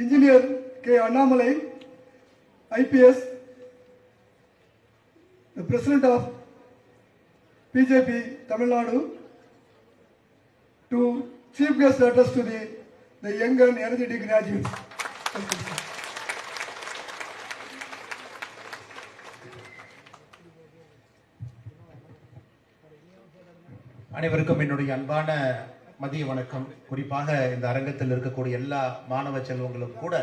Engineer K. Annamalai, IPS, the President of BJP Tamil Nadu, to Chief Guest address to the young and energetic graduates. அனைவருக்கும் என்னுடைய அன்பான மதிய வணக்கம். குறிப்பாக இந்த அரங்கத்தில் இருக்கக்கூடிய எல்லா மாணவ செல்வங்களும் கூட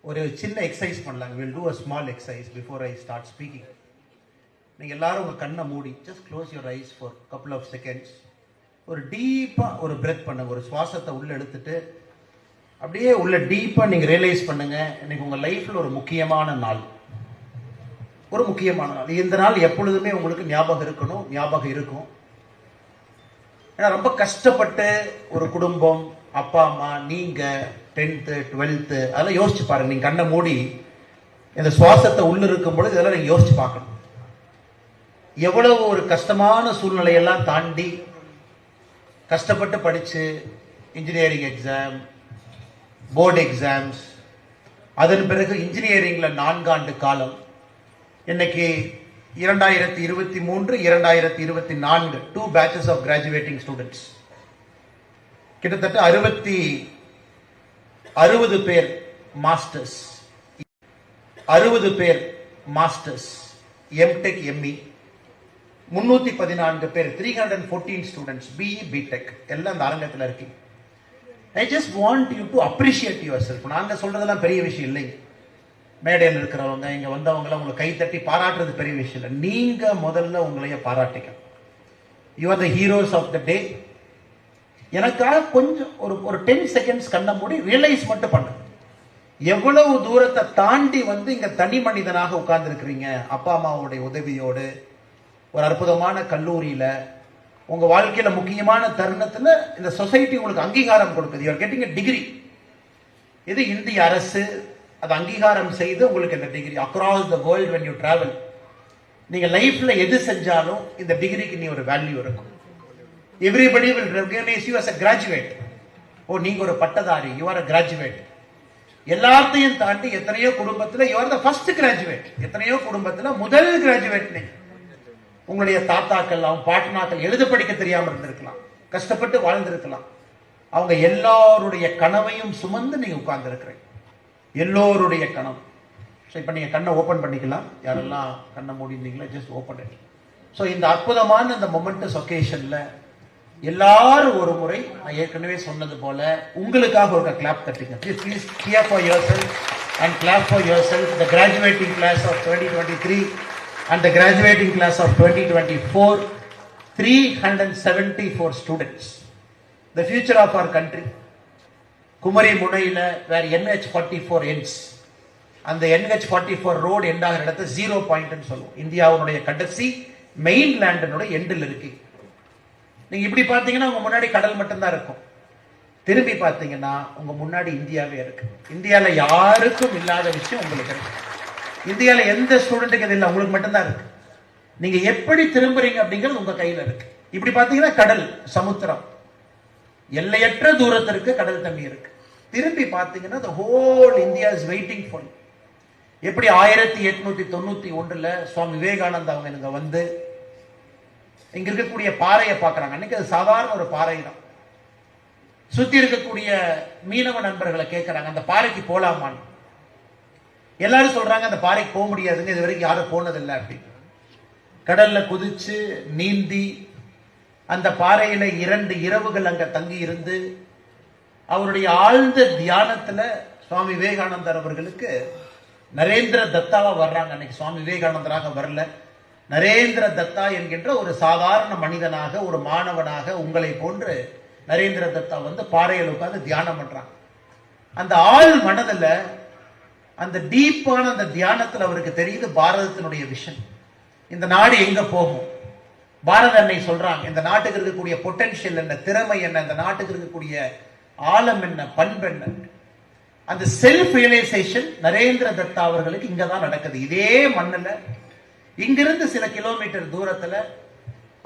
ஒரு சின்ன எக்ஸசைஸ் பண்ணலாங்க. Will do a small exercise before I start speaking. நீங்கள் எல்லாரும் உங்கள் கண்ணை மூடி just close your eyes for couple of seconds. ஒரு டீப்பாக ஒரு பிரெத் பண்ணுங்க. ஒரு சுவாசத்தை உள்ளே எடுத்துட்டு அப்படியே உள்ள டீப்பாக நீங்கள் ரியலைஸ் பண்ணுங்க. இன்னைக்கு உங்கள் லைஃப்பில் ஒரு முக்கியமான நாள், ஒரு முக்கியமான நாள். இந்த நாள் எப்பொழுதுமே உங்களுக்கு ஞாபகம் இருக்கணும், ஞாபகம் இருக்கும். ஏன்னா ரொம்ப கஷ்டப்பட்டு ஒரு குடும்பம், அப்பா அம்மா, நீங்க 10th 12th அதெல்லாம் யோசிச்சு பாருங்க. நீங்க கண்ணை மூடி இந்த சுவாசத்தை உள்ள இருக்கும் பொழுது இதெல்லாம் நீங்க யோசிச்சு பார்க்கணும். எவ்வளவு ஒரு கஷ்டமான சூழ்நிலையெல்லாம் தாண்டி கஷ்டப்பட்டு படிச்சு இன்ஜினியரிங் எக்ஸாம், போர்டு எக்ஸாம்ஸ், அதன் பிறகு இன்ஜினியரிங்ல 4 ஆண்டு காலம், இன்னைக்கு 2023 2024 2 batches of graduating students. கிட்டத்தட்ட 60 பேர் மாஸ்டர்ஸ், 60 பேர் மாஸ்டர்ஸ், எம்டெக், எம்இ, 314 பேர், 314 ஸ்டூடெண்ட்ஸ், பிஇ, பிடெக் எல்லாம் இந்த அரங்கத்தில் இருக்கு. I just want you to appreciate your self. நாங்க சொல்றதெல்லாம் பெரிய விஷயம் இல்லைங்க. மேடையில் இருக்கிறவங்க, இங்க வந்தவங்க உங்களை கை தட்டி பாராட்டுறது பெரிய விஷயம் இல்லை. நீங்க முதல்ல உங்களைய பாராட்டிக்க. You are the heroes of the day. எனக்காக கொஞ்சம் ஒரு 10 செகண்ட்ஸ் கண்ண மூடி ரியலைஸ் மட்டும் பண்ணு. எவ்வளவு தூரத்தை தாண்டி இங்க தனி மனிதனாக உட்கார்ந்து இருக்கிறீங்க. அப்பா அம்மாவுடைய உதவியோடு ஒரு அற்புதமான கல்லூரியில உங்க வாழ்க்கையில முக்கியமான தருணத்துல இந்த சொசைட்டி உங்களுக்கு அங்கீகாரம் கொடுக்குது. You are getting a degree. இது இந்திய அரசு அது அங்கீகாரம் செய்து உங்களுக்கு இந்த degree. Across the world when you travel, நீங்க லைஃப்ல எது செஞ்சாலும் இந்த டிகிரிக்கு நீ ஒரு வேல்யூ இருக்கும். Everybody will recognize you as a graduate. ஓ, நீங்க ஒரு பட்டதாரி, you are a graduate. எல்லாத்தையும் தாண்டி எத்தனையோ குடும்பத்துல you are the first graduate. எத்தனையோ குடும்பத்துல முதல் கிராஜுவேட் நீங்க. உங்களுடைய தாத்தாக்கள், அவங்க பாட்டனாக்கள் எழுத படிக்க தெரியாம இருந்திருக்கலாம், கஷ்டப்பட்டு வாழ்ந்திருக்கலாம். அவங்க எல்லாருடைய கனவையும் சுமந்து நீங்க உட்கார்ந்து இருக்கிறீங்க. எல்லோருடைய கனவு. ஸோ இப்போ நீங்கள் கண்ணை ஓப்பன் பண்ணிக்கலாம். யாரெல்லாம் கண்ணை மூடிந்தீங்களா, ஜஸ்ட் ஓப்பன் இட். ஸோ இந்த அற்புதமான இந்த மொமெண்டஸ் ஒகேஷன்ல எல்லாரும் ஒரு முறை நான் ஏற்கனவே சொன்னது போல உங்களுக்காக ஒரு கிளாப் தட்டுங்க. Please clap for yourself and clap for yourself. The graduating class of 2023 and the graduating class of 2024, 374 students, the future of our country. Kumari முனையில வேற NH44 ends. அந்த NH44 ரோடு எண்ட் ஆகிற இடத்த 0 point சொல்லுவோம். இந்தியாவுடைய கடைசி main லேண்டினுடைய எண்டில் இருக்கு. நீங்க இப்படி பாத்தீங்கன்னா உங்க முன்னாடி கடல் மட்டும்தான் இருக்கும். திரும்பி பாத்தீங்கன்னா உங்க முன்னாடி இந்தியாவே இருக்கு. இந்தியால யாருக்கும் இல்லாத விஷயம் உங்களுக்கு இருக்கு. இந்தியால எந்த ஸ்டூடெண்ட்டுக்கு இது இல்லை, உங்களுக்கு மட்டும்தான் இருக்கு. நீங்க எப்படி திரும்புறீங்க அப்படிங்கிறது உங்க கையில இருக்கு. இப்படி பாத்தீங்கன்னா கடல், சமுத்திரம், எல்லையற்ற தூரத்திற்கு கடல் தண்ணி இருக்கு. திரும்பி பார்த்தீங்கன்னா the whole India is waiting for you. எப்படி 1891 சுவாமி விவேகானந்தா அவங்க இங்க வந்து இங்க இருக்கக்கூடிய பாறையை பார்க்கறாங்க. அன்னைக்கு அது சாதாரண ஒரு பாறை தான். சுத்தி இருக்கக்கூடிய மீனவ நண்பர்களை கேட்கறாங்க, அந்த பாறைக்கு போலாமான்னு. எல்லாரும் சொல்றாங்க அந்த பாறைக்கு போக முடியாதுங்க, இது வரைக்கும் யாரும் போனதில்லை அப்படின்னு. கடல்ல குதிச்சு நீந்தி அந்த பாறையில 2 இரவுகள் அங்க தங்கி இருந்து அவருடைய ஆழ்ந்த தியானத்துல சுவாமி விவேகானந்தர் அவர்களுக்கு நரேந்திர தத்தாவா வர்றாங்க. அன்னைக்கு சுவாமி விவேகானந்தராக வரல, நரேந்திர தத்தா என்கின்ற ஒரு சாதாரண மனிதனாக, ஒரு மாணவனாக உங்களை போன்று நரேந்திர தத்தா பாறையில் உட்கார்ந்து தியானம் பண்றாங்க. அந்த ஆள் மனதுல, அந்த டீப்பான அந்த தியானத்துல அவருக்கு தெரியுது பாரதத்தினுடைய விஷன். இந்த நாடு எங்க போகும்? பாரத அன்னை சொல்றாங்க, இந்த நாட்டுக்கு இருக்கக்கூடிய பொட்டன்ஷியல் என்ன, திறமை என்ன, இந்த நாட்டுக்கு இருக்கக்கூடிய ஆழம் என்ன, பண்பு என்ன. அந்த செல்ஃப் ரியலைசேஷன் நரேந்திர தத்தா அவர்களுக்கு இங்கதான் நடக்குது. இதே மண்ணுல இங்கிருந்து சில கிலோமீட்டர் தூரத்துல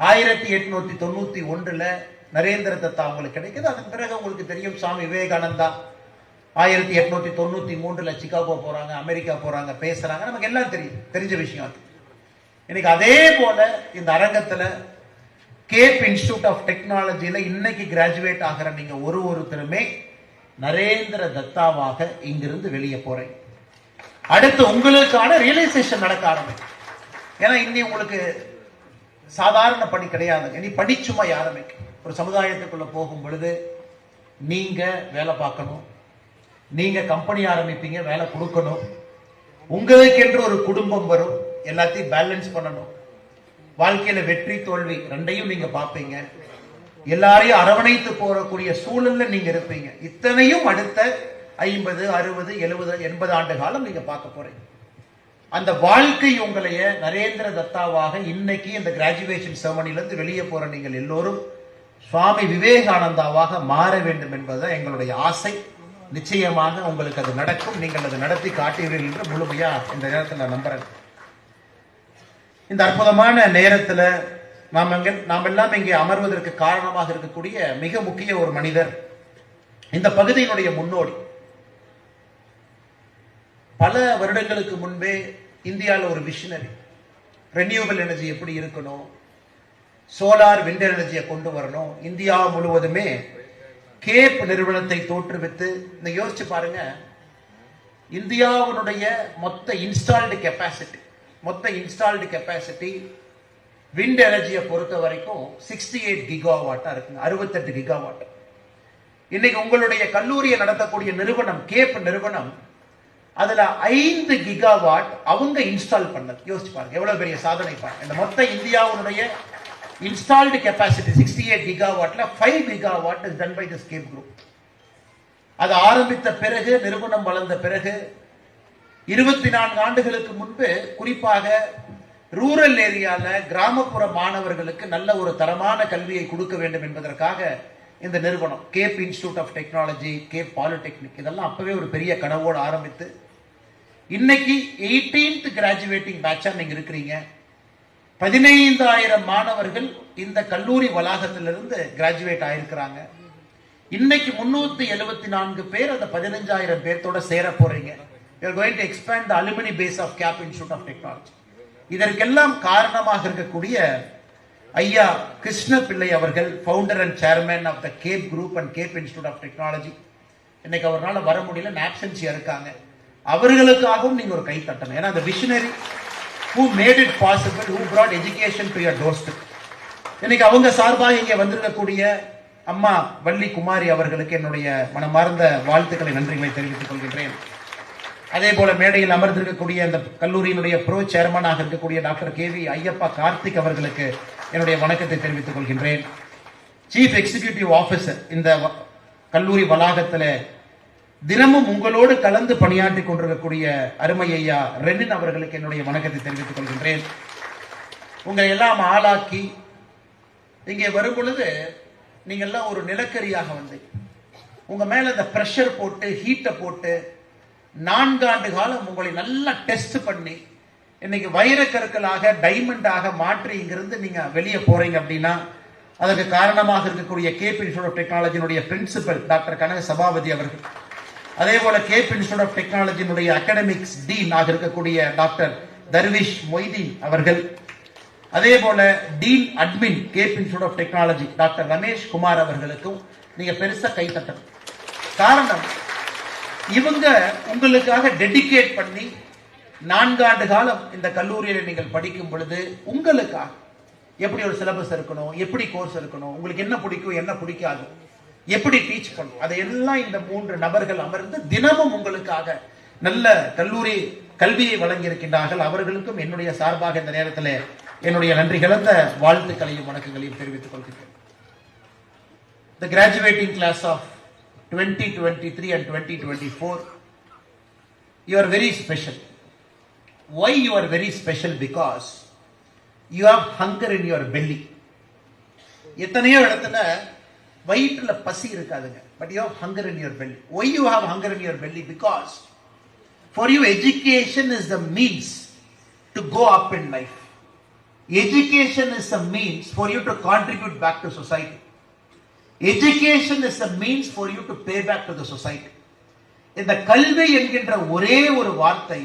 1891 நரேந்திர தத்தா அவங்களுக்கு கிடைக்குது. அதன் பிறகு உங்களுக்கு தெரியும் சுவாமி விவேகானந்தா 1893 சிகாகோ போறாங்க, அமெரிக்கா போறாங்க, பேசுறாங்க. நமக்கு எல்லாம் தெரிஞ்ச விஷயம் அது. இன்னைக்கு அதே போல இந்த அரங்கத்துல கேப் இன்ஸ்டிடியூட் ஆஃப் டெக்னாலஜியில இன்னைக்கு கிராஜுவேட் ஆகிற நீங்க ஒருத்தருமே நரேந்திர தத்தாவாக இங்கிருந்து வெளியே போறேன். அடுத்து உங்களுக்கான ரியலைசேஷன் நடக்க ஆரம்பிக்கும். ஏன்னா இன்னி உங்களுக்கு சாதாரண பணி கிடையாது, இனி படிச்சுமை ஆரம்பிக்கும். ஒரு சமுதாயத்துக்குள்ள போகும் பொழுது நீங்க வேலை பார்க்கணும், நீங்க கம்பெனி ஆரம்பிப்பீங்க, வேலை கொடுக்கணும், உங்களுக்கு என்று ஒரு குடும்பம் வரும், எல்லாத்தையும் பேலன்ஸ் பண்ணணும். வாழ்க்கையில வெற்றி தோல்வி ரெண்டையும் நீங்க பார்ப்பீங்க. எல்லாரையும் அரவணைத்து போறக்கூடிய சூழல்ல நீங்க இருப்பீங்க. இத்தனையும் அடுத்த 50, 60, 70, 80 ஆண்டு காலம் நீங்க பார்க்க போறீங்க. அந்த வாழ்க்கை உங்களைய நரேந்திர தத்தாவாக இன்னைக்கு இந்த கிராஜுவேஷன் செரமனில இருந்து வெளியே போற நீங்கள் எல்லோரும் சுவாமி விவேகானந்தாவாக மாற வேண்டும் என்பதுதான் எங்களுடைய ஆசை. நிச்சயமாக உங்களுக்கு அது நடக்கும். நீங்கள் அதை நடத்தி காட்டுவீர்கள் என்று முழுமையா இந்த நேரத்தில் நான் நம்புறேன். இந்த அற்புதமான நேரத்தில் நாம் எல்லாம் இங்கே அமர்வதற்கு காரணமாக இருக்கக்கூடிய மிக முக்கிய ஒரு மனிதர், இந்த பகுதியினுடைய முன்னோடி. பல வருடங்களுக்கு முன்பே இந்தியாவில் ஒரு விஷனரி, ரெனியூவபிள் எனர்ஜி எப்படி இருக்கணும், சோலார் விண்ட் எனர்ஜியை கொண்டு வரணும், இந்தியா முழுவதுமே கேப் நிறுவனத்தை தோற்றுவித்து. இந்த யோசிச்சு பாருங்க, இந்தியாவுடைய மொத்த இன்ஸ்டால்டு கெப்பாசிட்டி விண்ட் எனர்ஜியை பொறுத்த வரைக்கும் 68 கிகாவாட்டா இருக்குங்க, 68 கிகாவாட். இன்னைக்கு உங்களுடைய கல்லூரியை நடத்தக்கூடிய நிறுவனம், கேப் நிறுவனம், அதுல 5 கிகாவாட் அவங்க இன்ஸ்டால் பண்ணது. யோசிச்சு பாருங்க எவ்வளவு பெரிய சாதனை பாருங்க. இந்த மொத்த இந்தியாவுடைய இன்ஸ்டால்டு கெப்பாசிட்டி 68 கிகாவாட்ல 5 gigawatt is done by this Cape group. அது ஆரம்பித்த பிறகு, நிறுவனம் வளர்ந்த பிறகு 24 ஆண்டுகளுக்கு முன்பு குறிப்பாக ரூரல் ஏரியால கிராமப்புற மாணவர்களுக்கு நல்ல ஒரு தரமான கல்வியை கொடுக்க வேண்டும் என்பதற்காக இந்த நிறுவனம் Cape institute of technology, Cape polytechnic, இதெல்லாம் அப்பவே ஒரு பெரிய கனவோடு ஆரம்பித்து இன்னைக்கு 18th கிராஜுவேட்டிங் பேட்சா நீங்க இருக்கிறீங்க. 15,000 மாணவர்கள் இந்த கல்லூரி வளாகத்திலிருந்து கிராஜுவேட் ஆயிருக்கிறாங்க. இன்னைக்கு 374 பேர் அந்த 15,000 பேர்த்தோட சேர போறீங்க. We are going to expand the alumni base of CAP Institute of Technology. இதற்கெல்லாம் காரணமாக இருக்கக்கூடிய ஐயா கிருஷ்ண பிள்ளை அவர்கள், founder and chairman of the Cape group and Cape institute of technology. இன்னைக்கு அவரால் வர முடியல, ஆப்சன்ஸியா இருக்காங்க. அவர்களுக்காகவும் நீங்க ஒரு கை தட்டணும். ஏன்னா அந்த visionary who made it possible, who brought education to your doorstep. இன்னைக்கு அவங்க சார்பாக இங்கே வந்திருக்கக்கூடிய அம்மா வள்ளி குமாரி அவர்களுக்கு என்னுடைய மனமார்ந்த வாழ்த்துக்களை, நன்றிகளை தெரிவித்துக் கொள்கின்றேன். அதே போல மேடையில் அமர்ந்திருக்கக்கூடிய இந்த கல்லூரியினுடைய ப்ரோ சேர்மனாக இருக்கக்கூடிய டாக்டர் KV ஐயப்பா கார்த்திக் அவர்களுக்கு என்னுடைய வணக்கத்தை தெரிவித்துக் கொள்கின்றேன். சீஃப் எக்ஸிகியூட்டிவ் ஆபீசர் இந்த கல்லூரி வளாகத்தில் தினமும் உங்களோடு கலந்து பணியாற்றி கொண்டிருக்கக்கூடிய அருமை ஐயா ரெனின் அவர்களுக்கு என்னுடைய வணக்கத்தை தெரிவித்துக் கொள்கின்றேன். உங்களை எல்லாம் ஆளாக்கி இங்கே வரும் பொழுது நீங்க எல்லாம் ஒரு நிலக்கரியாக வந்து உங்க மேல இந்த பிரஷர் போட்டு ஹீட்டை போட்டு 4 ஆண்டு காலம் உங்களை நல்லா டெஸ்ட் பண்ணி இன்னைக்கு வைரக்கற்களாக டைமண்டாக மாற்றி இங்கிருந்து நீங்க வெளியே போறீங்க அப்படின்னா அதற்கு காரணமாக இருக்கக்கூடிய கேப் இன்ஸ்டிடியூட் ஆஃப் டெக்னாலஜியினுடைய பிரின்சிபல் டாக்டர் கனக சபாபதி அவர்கள், அதே போல கேப் இன்ஸ்டிடியூட் ஆஃப் டெக்னாலஜியினுடைய அகாடமிக்ஸ் டீன் ஆக இருக்கக்கூடிய டாக்டர் தர்விஷ் மொய்தீன் அவர்கள், அதே போல dean admin Cape institute of Technology doctor Ramesh Kumar அவர்களுக்கும் நீங்க பெருசா கை தட்டணும். காரணம், இவங்க உங்களுக்காக டெடிகேட் பண்ணி 4 ஆண்டு காலம் இந்த கல்லூரியில் நீங்கள் படிக்கும் பொழுது உங்களுக்காக எப்படி ஒரு சிலபஸ் இருக்கணும், எப்படி கோர்ஸ் இருக்கணும், உங்களுக்கு என்ன பிடிக்கும் என்ன பிடிக்காது, எப்படி டீச் பண்ணும், அதையெல்லாம் இந்த 3 நபர்கள் அமர்ந்து தினமும் உங்களுக்காக நல்ல கல்லூரி கல்வியை வழங்கி இருக்கின்றார்கள். அவர்களுக்கும் என்னுடைய சார்பாக இந்த நேரத்தில் என்னுடைய நன்றி கலந்த வாழ்த்துக்களையும் வணக்கங்களையும் தெரிவித்துக் கொள்கிறேன். The graduating class of 2023 and 2024, you are very special. Why you are very special? Because you have hunger in your belly. எத்தனையோ இடத்துல வயிற்றுல பசி இருக்காதுங்க, but you have hunger in your belly. Why you have hunger in your belly? Because for you education is the means to go up in life. Education is the means for you to contribute back to society. Education is a means for you to pay back to the society. இந்த கல்வி என்கின்ற ஒரே ஒரு வார்த்தை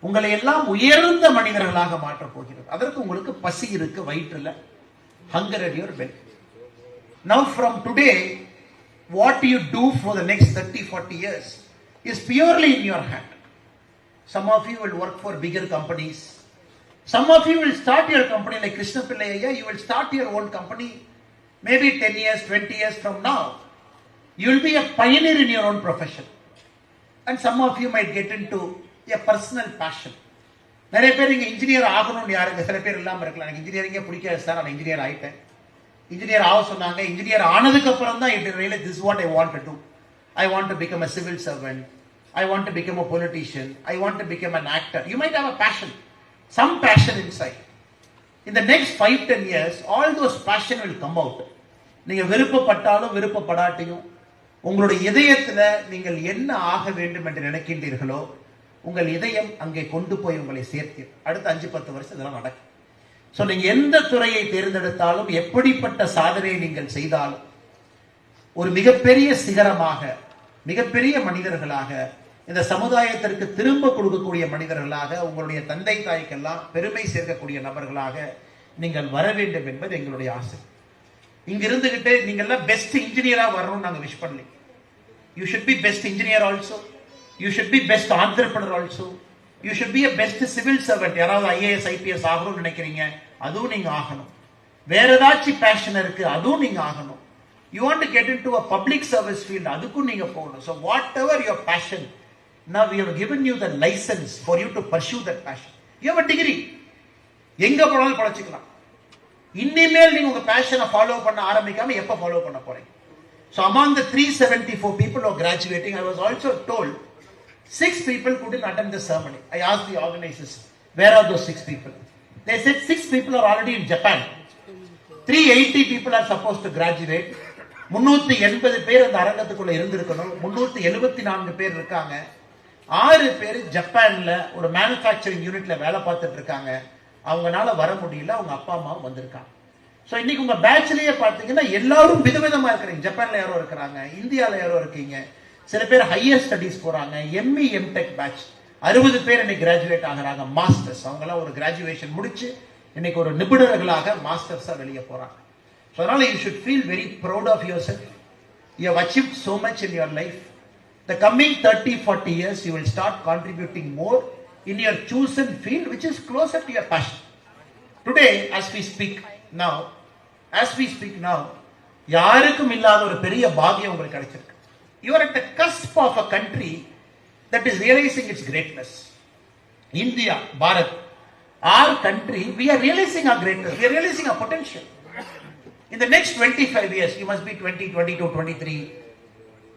உங்களை எல்லாம் உயர்ந்த மனிதர்களாக மாற்றப் போகிறது. அதற்கு உங்களுக்கு பசி இருக்கு வயிற்றுல. hunger at your belly. Now from today, what you do for the next 30-40 years is purely in your hand. Some of you will work for bigger companies. Some of you will start your company like Krishna Pillai Ayya. You will start your own company maybe 10 years, 20 years from now. You will be a pioneer in your own profession. And some of you might get into a personal passion. நிறைய பேர் இங்க engineer ஆகணும்னு யாருங்க சில பேர் இல்லாம இருக்கலாம். எனக்கு இன்ஜினியரிங்கே பிடிக்காது சார், நான் இன்ஜினியர் ஆயிட்டேன். இன்ஜினியர் ஆக சொன்னாங்க. இன்ஜினியர் ஆனதுக்கு அப்புறம் தான் இது really this what I want to to. I want to become a civil servant. I want to become a politician. I want to become an actor. You might have a passion, some passion inside. In the next 5-10 years, all those passion will come out. நீங்க விருப்பப்பட்டாலும் விருப்பப்படாட்டியும் உங்களுடைய இதயத்துல நீங்கள் என்ன ஆக வேண்டும் என்று நினைக்கின்றீர்களோ உங்கள் இதயம் அங்கே கொண்டு போய் உங்களை சேர்த்து அடுத்த 5-10 வருஷம் இதெல்லாம் நடக்கும். சோ நீங்க எந்த துறையை தேர்ந்தெடுத்தாலும் எப்படிப்பட்ட சாதனையை நீங்கள் செய்தாலும் ஒரு மிகப்பெரிய சிகரமாக மிகப்பெரிய மனிதர்களாக இந்த சமுதாயத்திற்கு திரும்ப கொடுக்கக்கூடிய மனிதர்களாக உங்களுடைய தந்தை தாய்க்கெல்லாம் பெருமை சேர்க்கக்கூடிய நபர்களாக நீங்கள் வர வேண்டும் என்பது எங்களுடைய ஆசை. இங்க இருந்துகிட்டு நீங்க எல்லாம் பெஸ்ட் இன்ஜினியரா வரணும்னு நாங்க விஷ் பண்ணல. You should be best engineer also. You should be best entrepreneur also. You should be a best civil servant. யாராவது IAS IPS ஆகணும்னு நினைக்கிறீங்க, அதுவும் நீங்க ஆகணும். வேற ஏதாச்சும் பேஷன் இருக்கு, அதுவும் நீங்க ஆகணும். You want to get into a public service field, அதுக்கும் நீங்க போகணும். So whatever your passion, now we have given you the license for you to pursue that passion. You have a degree. எங்க போனாலும் படிச்சுக்கலாம். இனிமேல் நீங்க உங்க பேஷனை ஃபாலோ பண்ண ஆரம்பிக்காம எப்ப ஃபாலோ பண்ண போறீங்க? So among the 374 people who are graduating, I was also told 6 people couldn't attend the ceremony. I asked the organizers, where are those 6 people? They said 6 people are already in Japan. 380 people are supposed to graduate. 380 பேர் அந்த அரங்கத்துக்குள்ள இருந்திருக்கணும். 374 பேர் இருக்காங்க. 6 பேர் ஜப்பான்ல ஒரு manufacturing யூனிட்ல வேலை பார்த்துட்டு இருக்காங்க. அவங்கனால வர முடியல, அவங்க அப்பா அம்மாவும் வந்திருக்காங்க. சோ இன்னைக்கு உங்க பேட்ச்லயே பாத்தீங்கன்னா எல்லாரும் விதவிதமா இருக்கிறீங்க. ஜப்பான்ல யாரோ இருக்கிறாங்க, இந்தியால யாரோ இருக்கீங்க, சில பேர் ஹையர் ஸ்டடிஸ் போறாங்க. ME MTech பேட்ச் 60 பேர் இன்னைக்கு கிராஜுவேட் ஆகுறாங்க. மாஸ்டர்ஸ் அவங்க எல்லாம் ஒரு கிராஜுவேஷன் முடிச்சு இன்னைக்கு ஒரு நிபுணர்களாக மாஸ்டர்ஸா வெளியே போறாங்க. So அதனால you should feel very proud of yourself. You have achieved so much in your life. The coming 30-40 years you will start contributing more in your chosen field which is closer to your passion. Today as we speak now யாருக்கும் இல்லாத ஒரு பெரிய பாக்கியம் உங்களுக்கு கிடைச்சிருக்கு. You are at the cusp of a country that is realizing its greatness. India, Bharat, our country, we are realizing our greatness. We are realizing our potential. In the next 25 years, you must be 20, 22, 23.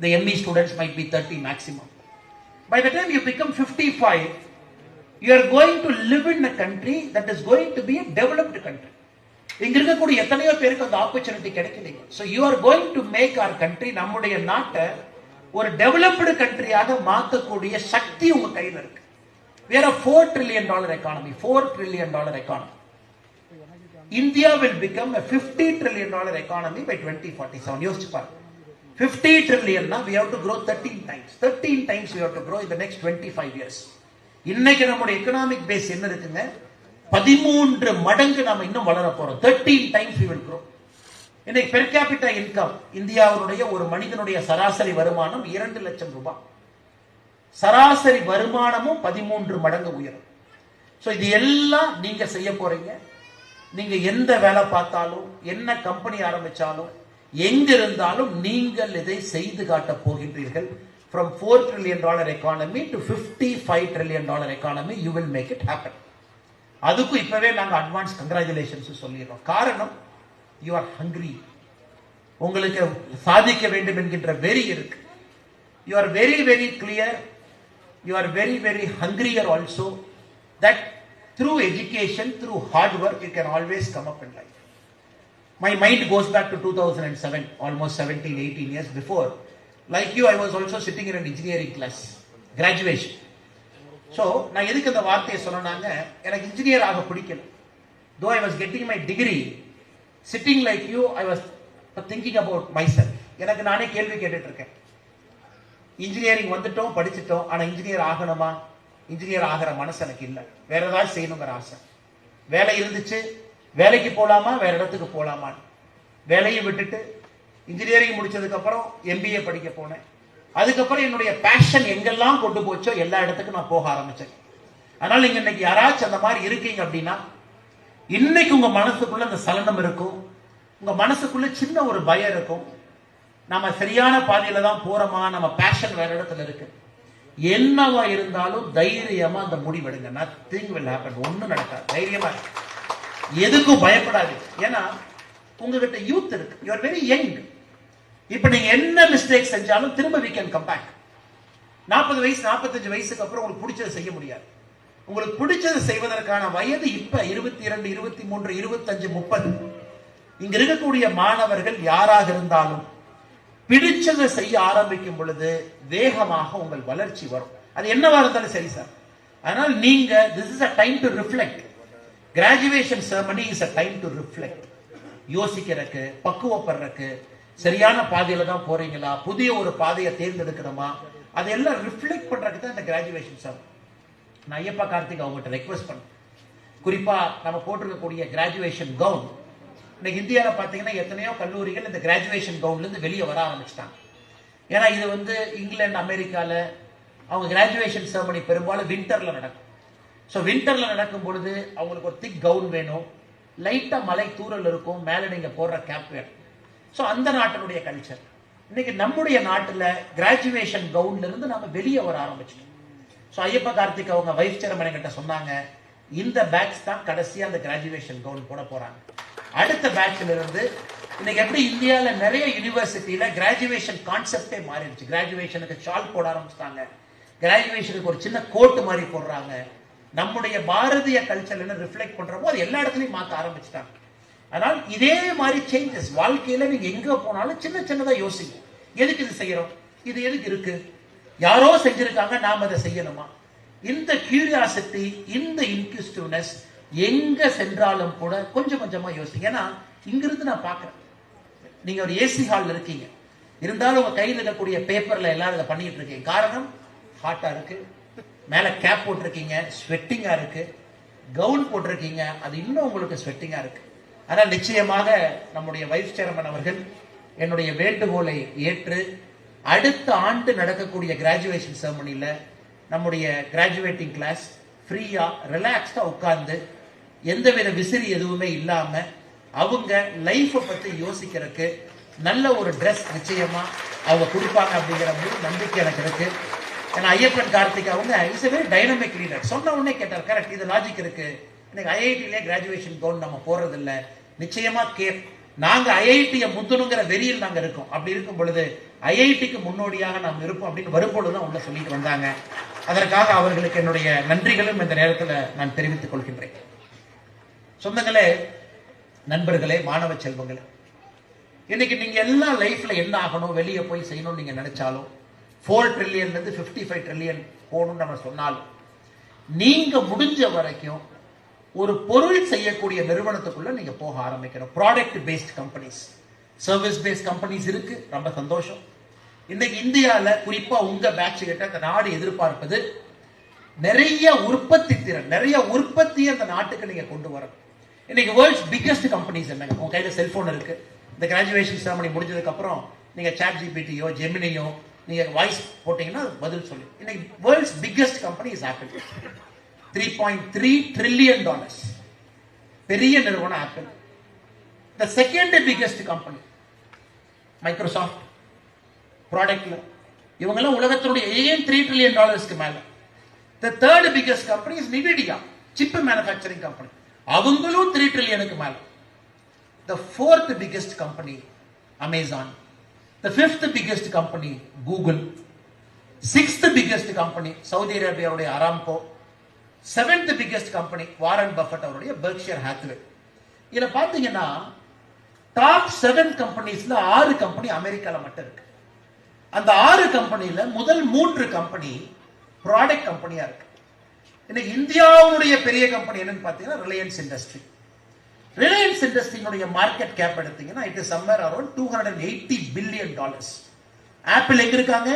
The ME students might be 30 maximum. By the time you become 55, you are going to live in a country that is going to be a developed country. இங்க இருக்கக்கூடிய எத்தனையோ பேருக்கு அந்த opportunity கிடைக்கலைங்க. So you are going to make our country, நம்முடைய நாட்டை ஒரு developed கண்ட்ரியாக மாற்றக்கூடிய சக்தி உங்க கையில் இருக்கு. We are a $4 trillion economy. $4 trillion economy. India will become a $50 trillion economy by 2047. யோசிச்சு பாருங்க. 50 trillion na we have to grow 13 times. 13 times we have to grow in the next 25 years. இன்னைக்கு நம்முடைய economic base என்ன இருக்குங்க? 13 மடங்கு நாம இன்னும் வளர போறோம். 13 times we will grow. இன்னைக்கு பெர் கேபிட்டா இன்கம் இந்தியாவுடைய ஒரு மனிதனுடைய சராசரி வருமானம் 2 லட்சம் ரூபாய். சராசரி வருமானமும் 13 மடங்கு உயரும். சோ இது எல்லாம் நீங்க செய்ய போறீங்க. நீங்க எந்த வேலை பார்த்தாலும், என்ன கம்பெனி ஆரம்பிச்சாலும், எங்க இருந்தாலும் நீங்கள் இதை செய்து காட்ட போகின்றீர்கள். From $4 trillion economy to $55 trillion economy, you will make it happen. அதுக்கு இப்பவே நாங்க அட்வான்ஸ் கங்க்ராச்சுலேஷன்ஸ் சொல்லிடுறோம். காரணம், you are hungry. உங்களுக்கு சாதிக்க வேண்டும் என்கின்ற வெறி இருக்கு. You are very very clear. You are very very hungrier also that through education, through hard work, you can always come up in life. My mind goes back to 2007, almost 17-18 years before. Like you, I was also sitting in an engineering class, graduation. So நான் எதுக்கு அந்த வார்த்தையை சொன்னாங்க, எனக்கு engineer ஆக பிடிக்கல. Though I was getting my degree, sitting like you, I was thinking about myself. எனக்கு நானே கேள்வி கேட்டுட்டு இருக்கேன். இன்ஜினியரிங் வந்துட்டோம், படிச்சுட்டோம், ஆனா இன்ஜினியர் ஆகணுமா? இன்ஜினியர் ஆகிற மனசு எனக்கு இல்லை. வேற ஏதாவது செய்யணுங்கிற ஆசை. வேலை இருந்துச்சு, வேலைக்கு போலாமா, வேற இடத்துக்கு போலாமா? வேலையை விட்டுட்டு இன்ஜினியரிங் முடிச்சதுக்கு அப்புறம் எம்பிஏ படிக்க போனேன். அதுக்கப்புறம் என்னுடைய பேஷன் எங்கெல்லாம் கொண்டு போச்சோ எல்லா இடத்துக்கும் நான் போக ஆரம்பிச்சேன். அதனால நீங்க இன்னைக்கு யாராச்சும் அந்த மாதிரி இருக்கீங்க அப்படின்னா, இன்னைக்கு உங்க மனசுக்குள்ள அந்த சலனம் இருக்கும், உங்க மனசுக்குள்ள சின்ன ஒரு பயம் இருக்கும். நம்ம சரியான பாதையில தான் போறோமா, நம்ம பேஷன் வேற இடத்துல இருக்கு. என்னவா இருந்தாலும் தைரியமா அந்த முடிவெடுங்க. Nothing will happen. ஒண்ணும் நடக்காது. தைரியமா எதுக்கும் பயப்படாது. ஏன்னா உங்ககிட்ட யூத் இருக்கு. You are very young. இப்ப நீங்க என்ன மிஸ்டேக் செஞ்சாலும் திரும்ப we can come back. 40 வயசு 45 வயசுக்கு அப்புறம் உங்களுக்கு பிடிச்சதை செய்ய முடியாது. உங்களுக்கு பிடிச்சதை செய்வதற்கான வயது இப்ப 22, 23, 25, 30. இங்க இருக்கக்கூடிய மாணவர்கள் யாராக இருந்தாலும் பிடிச்சதை செய்ய ஆரம்பிக்கும் பொழுது வேகமாக உங்கள் வளர்ச்சி வரும். அது என்னவா இருந்தாலும் சரி சார். அதனால நீங்க this is a time to reflect. Graduation ceremony is a time to reflect. யோசிக்கிறதுக்கு, பக்குவப்படுறதுக்கு, சரியான பாதையில தான் போறீங்களா, புதிய ஒரு பாதையை தேர்ந்தெடுக்கணுமா, அதெல்லாம் ரிஃப்ளெக்ட் பண்றதுக்கு தான் இந்த கிராஜுவேஷன் செரமனி. நான் ஐயப்பா கார்த்திக் அவங்ககிட்ட ரெக்வெஸ்ட் பண்ணேன். குறிப்பா நம்ம போட்டிருக்கக்கூடிய கிராஜுவேஷன் கவுன், இன்னைக்கு இந்தியாவில் பார்த்தீங்கன்னா எத்தனையோ கல்லூரிகள் இந்த கிராஜுவேஷன் கவுன்ல இருந்து வெளியே வர ஆரம்பிச்சிட்டாங்க. ஏன்னா இது இங்கிலாந்து, அமெரிக்கால அவங்க கிராஜுவேஷன் செரமனி பெரும்பாலும் வின்டர்ல நடக்கும். ஸோ வின்டர்ல நடக்கும் பொழுது அவங்களுக்கு ஒரு திக் கவுன் வேணும், லைட்டா மலை தூரல் இருக்கும், மேல நீங்க போடுற கேப் வேணும். ஸோ அந்த நாட்டினுடைய கல்ச்சர். இன்னைக்கு நம்முடைய நாட்டில் கிராஜுவேஷன் கவுன்ல இருந்து நம்ம வெளியே வர ஆரம்பிச்சிட்டோம். ஸோ ஐயப்பா கார்த்திக் அவங்க வைஸ் சேர்மன் கிட்ட சொன்னாங்க, இந்த பேட்ச் தான் கடைசியா அந்த கிராஜுவேஷன் கவுன் போட போறாங்க. அடுத்த பேட்ச்ல இருந்து இன்னைக்கு எப்படி இந்தியாவில் நிறைய யூனிவர்சிட்டியில கிராஜுவேஷன் கான்செப்டே மாறிடுச்சு. கிராஜுவேஷனுக்கு ஷால் போட ஆரம்பிச்சிட்டாங்க, கிராஜுவேஷனுக்கு ஒரு சின்ன கோட் மாதிரி போடுறாங்க. நம்முடைய பாரதிய கல்ச்சர் ரிஃப்ளெக்ட் பண்றப்போ அது எல்லா இடத்துலையும் மாற்ற ஆரம்பிச்சிட்டாங்க. அதனால் இதே மாதிரி சேஞ்சஸ் வாழ்க்கையில நீங்க எங்க போனாலும் சின்ன சின்னதா யோசிங்க. எதுக்கு இது செய்யறோம், இது எதுக்கு இருக்கு, யாரோ செஞ்சிருக்காங்க, நாம அதை செய்யணுமா? இந்த கியூரியாசிட்டி, இந்த இன்க்யூசிட்டிவ்னஸ் எங்க சென்றாலும் கூட கொஞ்சம் கொஞ்சமா யோசிங்க. ஏன்னா இங்கிருந்து நான் பாக்குறேன், நீங்க ஒரு ஏசி ஹால்ல இருக்கீங்க, இருந்தாலும் உங்க கையில் இருக்கக்கூடிய பேப்பர்ல எல்லாரும் இதை பண்ணிட்டு இருக்கீங்க. காரணம் ஹாட்டா இருக்கு, மேல கேப் போட்டிருக்கீங்க, ஸ்வெட்டிங்கா இருக்கு, கவுன் போட்டிருக்கீங்க, அது இன்னும் உங்களுக்கு ஸ்வெட்டிங்கா இருக்கு. ஆனால் நிச்சயமாக நம்முடைய வைஸ் சேர்மன் அவர்கள் என்னுடைய வேண்டுகோளை ஏற்று அடுத்த ஆண்டு நடக்கக்கூடிய கிராஜுவேஷன் செரமனில நம்முடைய கிராஜுவேட்டிங் கிளாஸ் ஃப்ரீயா ரிலாக்ஸ்டா உட்கார்ந்து எந்தவித விசிறி எதுவுமே இல்லாம அவங்க லைஃபை பத்தி யோசிக்கிறதுக்கு நல்ல ஒரு ட்ரெஸ் நிச்சயமா அவங்க கொடுப்பாங்க அப்படிங்கிற நம்பிக்கை எனக்கு இருக்கு. ஏன்னா ஐயப்பன் கார்த்திக் அவங்க is a very dynamic leader. சொன்ன உடனே கேட்டார், கரெக்ட், இது லாஜிக் இருக்கு. இன்னைக்கு ஐஐடியிலே கிராஜுவேஷன் கவுன் நம்ம போறது இல்ல, நிச்சயமா நாங்க ஐஐடியை முந்தணுங்கிற வெறியில் நாங்க இருக்கோம். அப்படி இருக்கும் பொழுது ஐஐடிக்கு முன்னோடியாக நாம் இருப்போம் அப்படின்னு வரும்பொழுது உள்ள சொல்லிட்டு வந்தாங்க. அதற்காக அவர்களுக்கு என்னுடைய நன்றிகளும் இந்த நேரத்தில் நான் தெரிவித்துக் கொள்கின்றேன். சொந்தங்களே, நண்பர்களே, மாணவ செல்வங்களே, இன்னைக்கு நீங்க எல்லா லைஃப்ல என்ன ஆகணும், வெளியே போய் செய்யணும்னு நீங்க நினைச்சாலும் 4 ட்ரில்லியன்ல இருந்து 55 ட்ரில்லியன் போகணும்னு நம்ம சொன்னாலும் நீங்க முடிஞ்ச வரைக்கும் ஒரு பொருள் செய்யக்கூடிய நிறுவனத்துக்குள்ள நீங்க போக ஆரம்பிக்கணும். Product based companies, service paste companies இருக்கு, ரொம்ப சந்தோஷம். இன்னைக்கு இந்தியாவில் குறிப்பா உங்க பேட்ச் கிட்ட அந்த நாடு எதிர்பார்ப்பது நிறைய உற்பத்தி திறன், நிறைய உற்பத்தியை அந்த நாட்டுக்கு நீங்க கொண்டு வரணும். இன்னைக்கு வேர்ல்ட்ஸ் பிக்கெஸ்ட் கம்பெனிஸ் என்னங்க? உங்க கையில செல்போன் இருக்கு. இந்த கிராஜுவேஷன் செரமனி முடிஞ்சதுக்கு அப்புறம் நீங்க சாட் ஜிபிடியோ ஜெமினியோ நீங்க வாய்ஸ் போட்டீங்கன்னா பதில் சொல்லு. இன்னைக்கு world's biggest company is Apple. $3.3 trillion பெரிய நிறுவனம் Apple. The second biggest company Microsoft. ப்ராடக்ட்ல இவங்கெல்லாம் உலகத்தினுடைய ஏன் $3 trillion மேல. The third biggest company is NVIDIA, chip manufacturing company. அவங்களும் 3 trillion மேல. The fourth biggest company Amazon. The fifth biggest company Google. Sixth biggest company Saudi Arabia உடைய Aramco. Seventh biggest company Warren Buffett அவருடைய Berkshire Hathaway. இதுல பாத்தீங்கன்னா top 7 கம்பெனிஸ்ல 6 company அமெரிக்கால மட்டும் இருக்கு. அந்த 6 கம்பெனில முதல் 3 கம்பெனி ப்ராடக்ட் கம்பெனியா இருக்கு. இன்னைக்கு இந்தியாவுடைய பெரிய கம்பெனி என்னன்னு பாத்தீங்கன்னா ரிலையன்ஸ் இண்டஸ்ட்ரி. ரிலையன்ஸ் இண்டஸ்ட்ரியினுடைய மார்க்கெட் கேப் எடுத்தீங்கன்னா it is somewhere around $280 billion. Apple எங்க இருக்காங்க?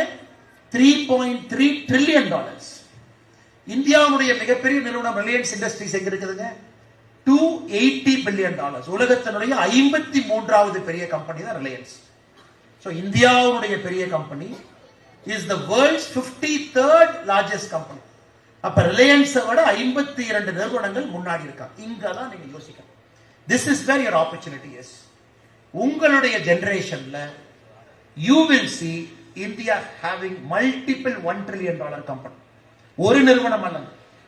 $3.3 trillion. இந்தியாவுடைய மிகப்பெரிய நிறுவனம் ரிலையன்ஸ் இண்டஸ்ட்ரீஸ் எங்க இருக்குதுங்க? $280 billion. உலகத்தினுடைய 53வது பெரிய கம்பெனி தான் ரிலையன்ஸ். So இந்தியாவுடைய பெரிய company is the world's 53rd largest company. அப்ப ரிலையன்ஸை விட 52 நிறுவனங்கள் முன்னாடி இருக்காங்க. இங்க தான் நீங்க யோசிக்கணும். This is where your opportunity is. உங்களுடைய ஜெனரேஷன்ல you will see India having multiple $1 trillion company. ஒரு நிறுவனம் அல்ல.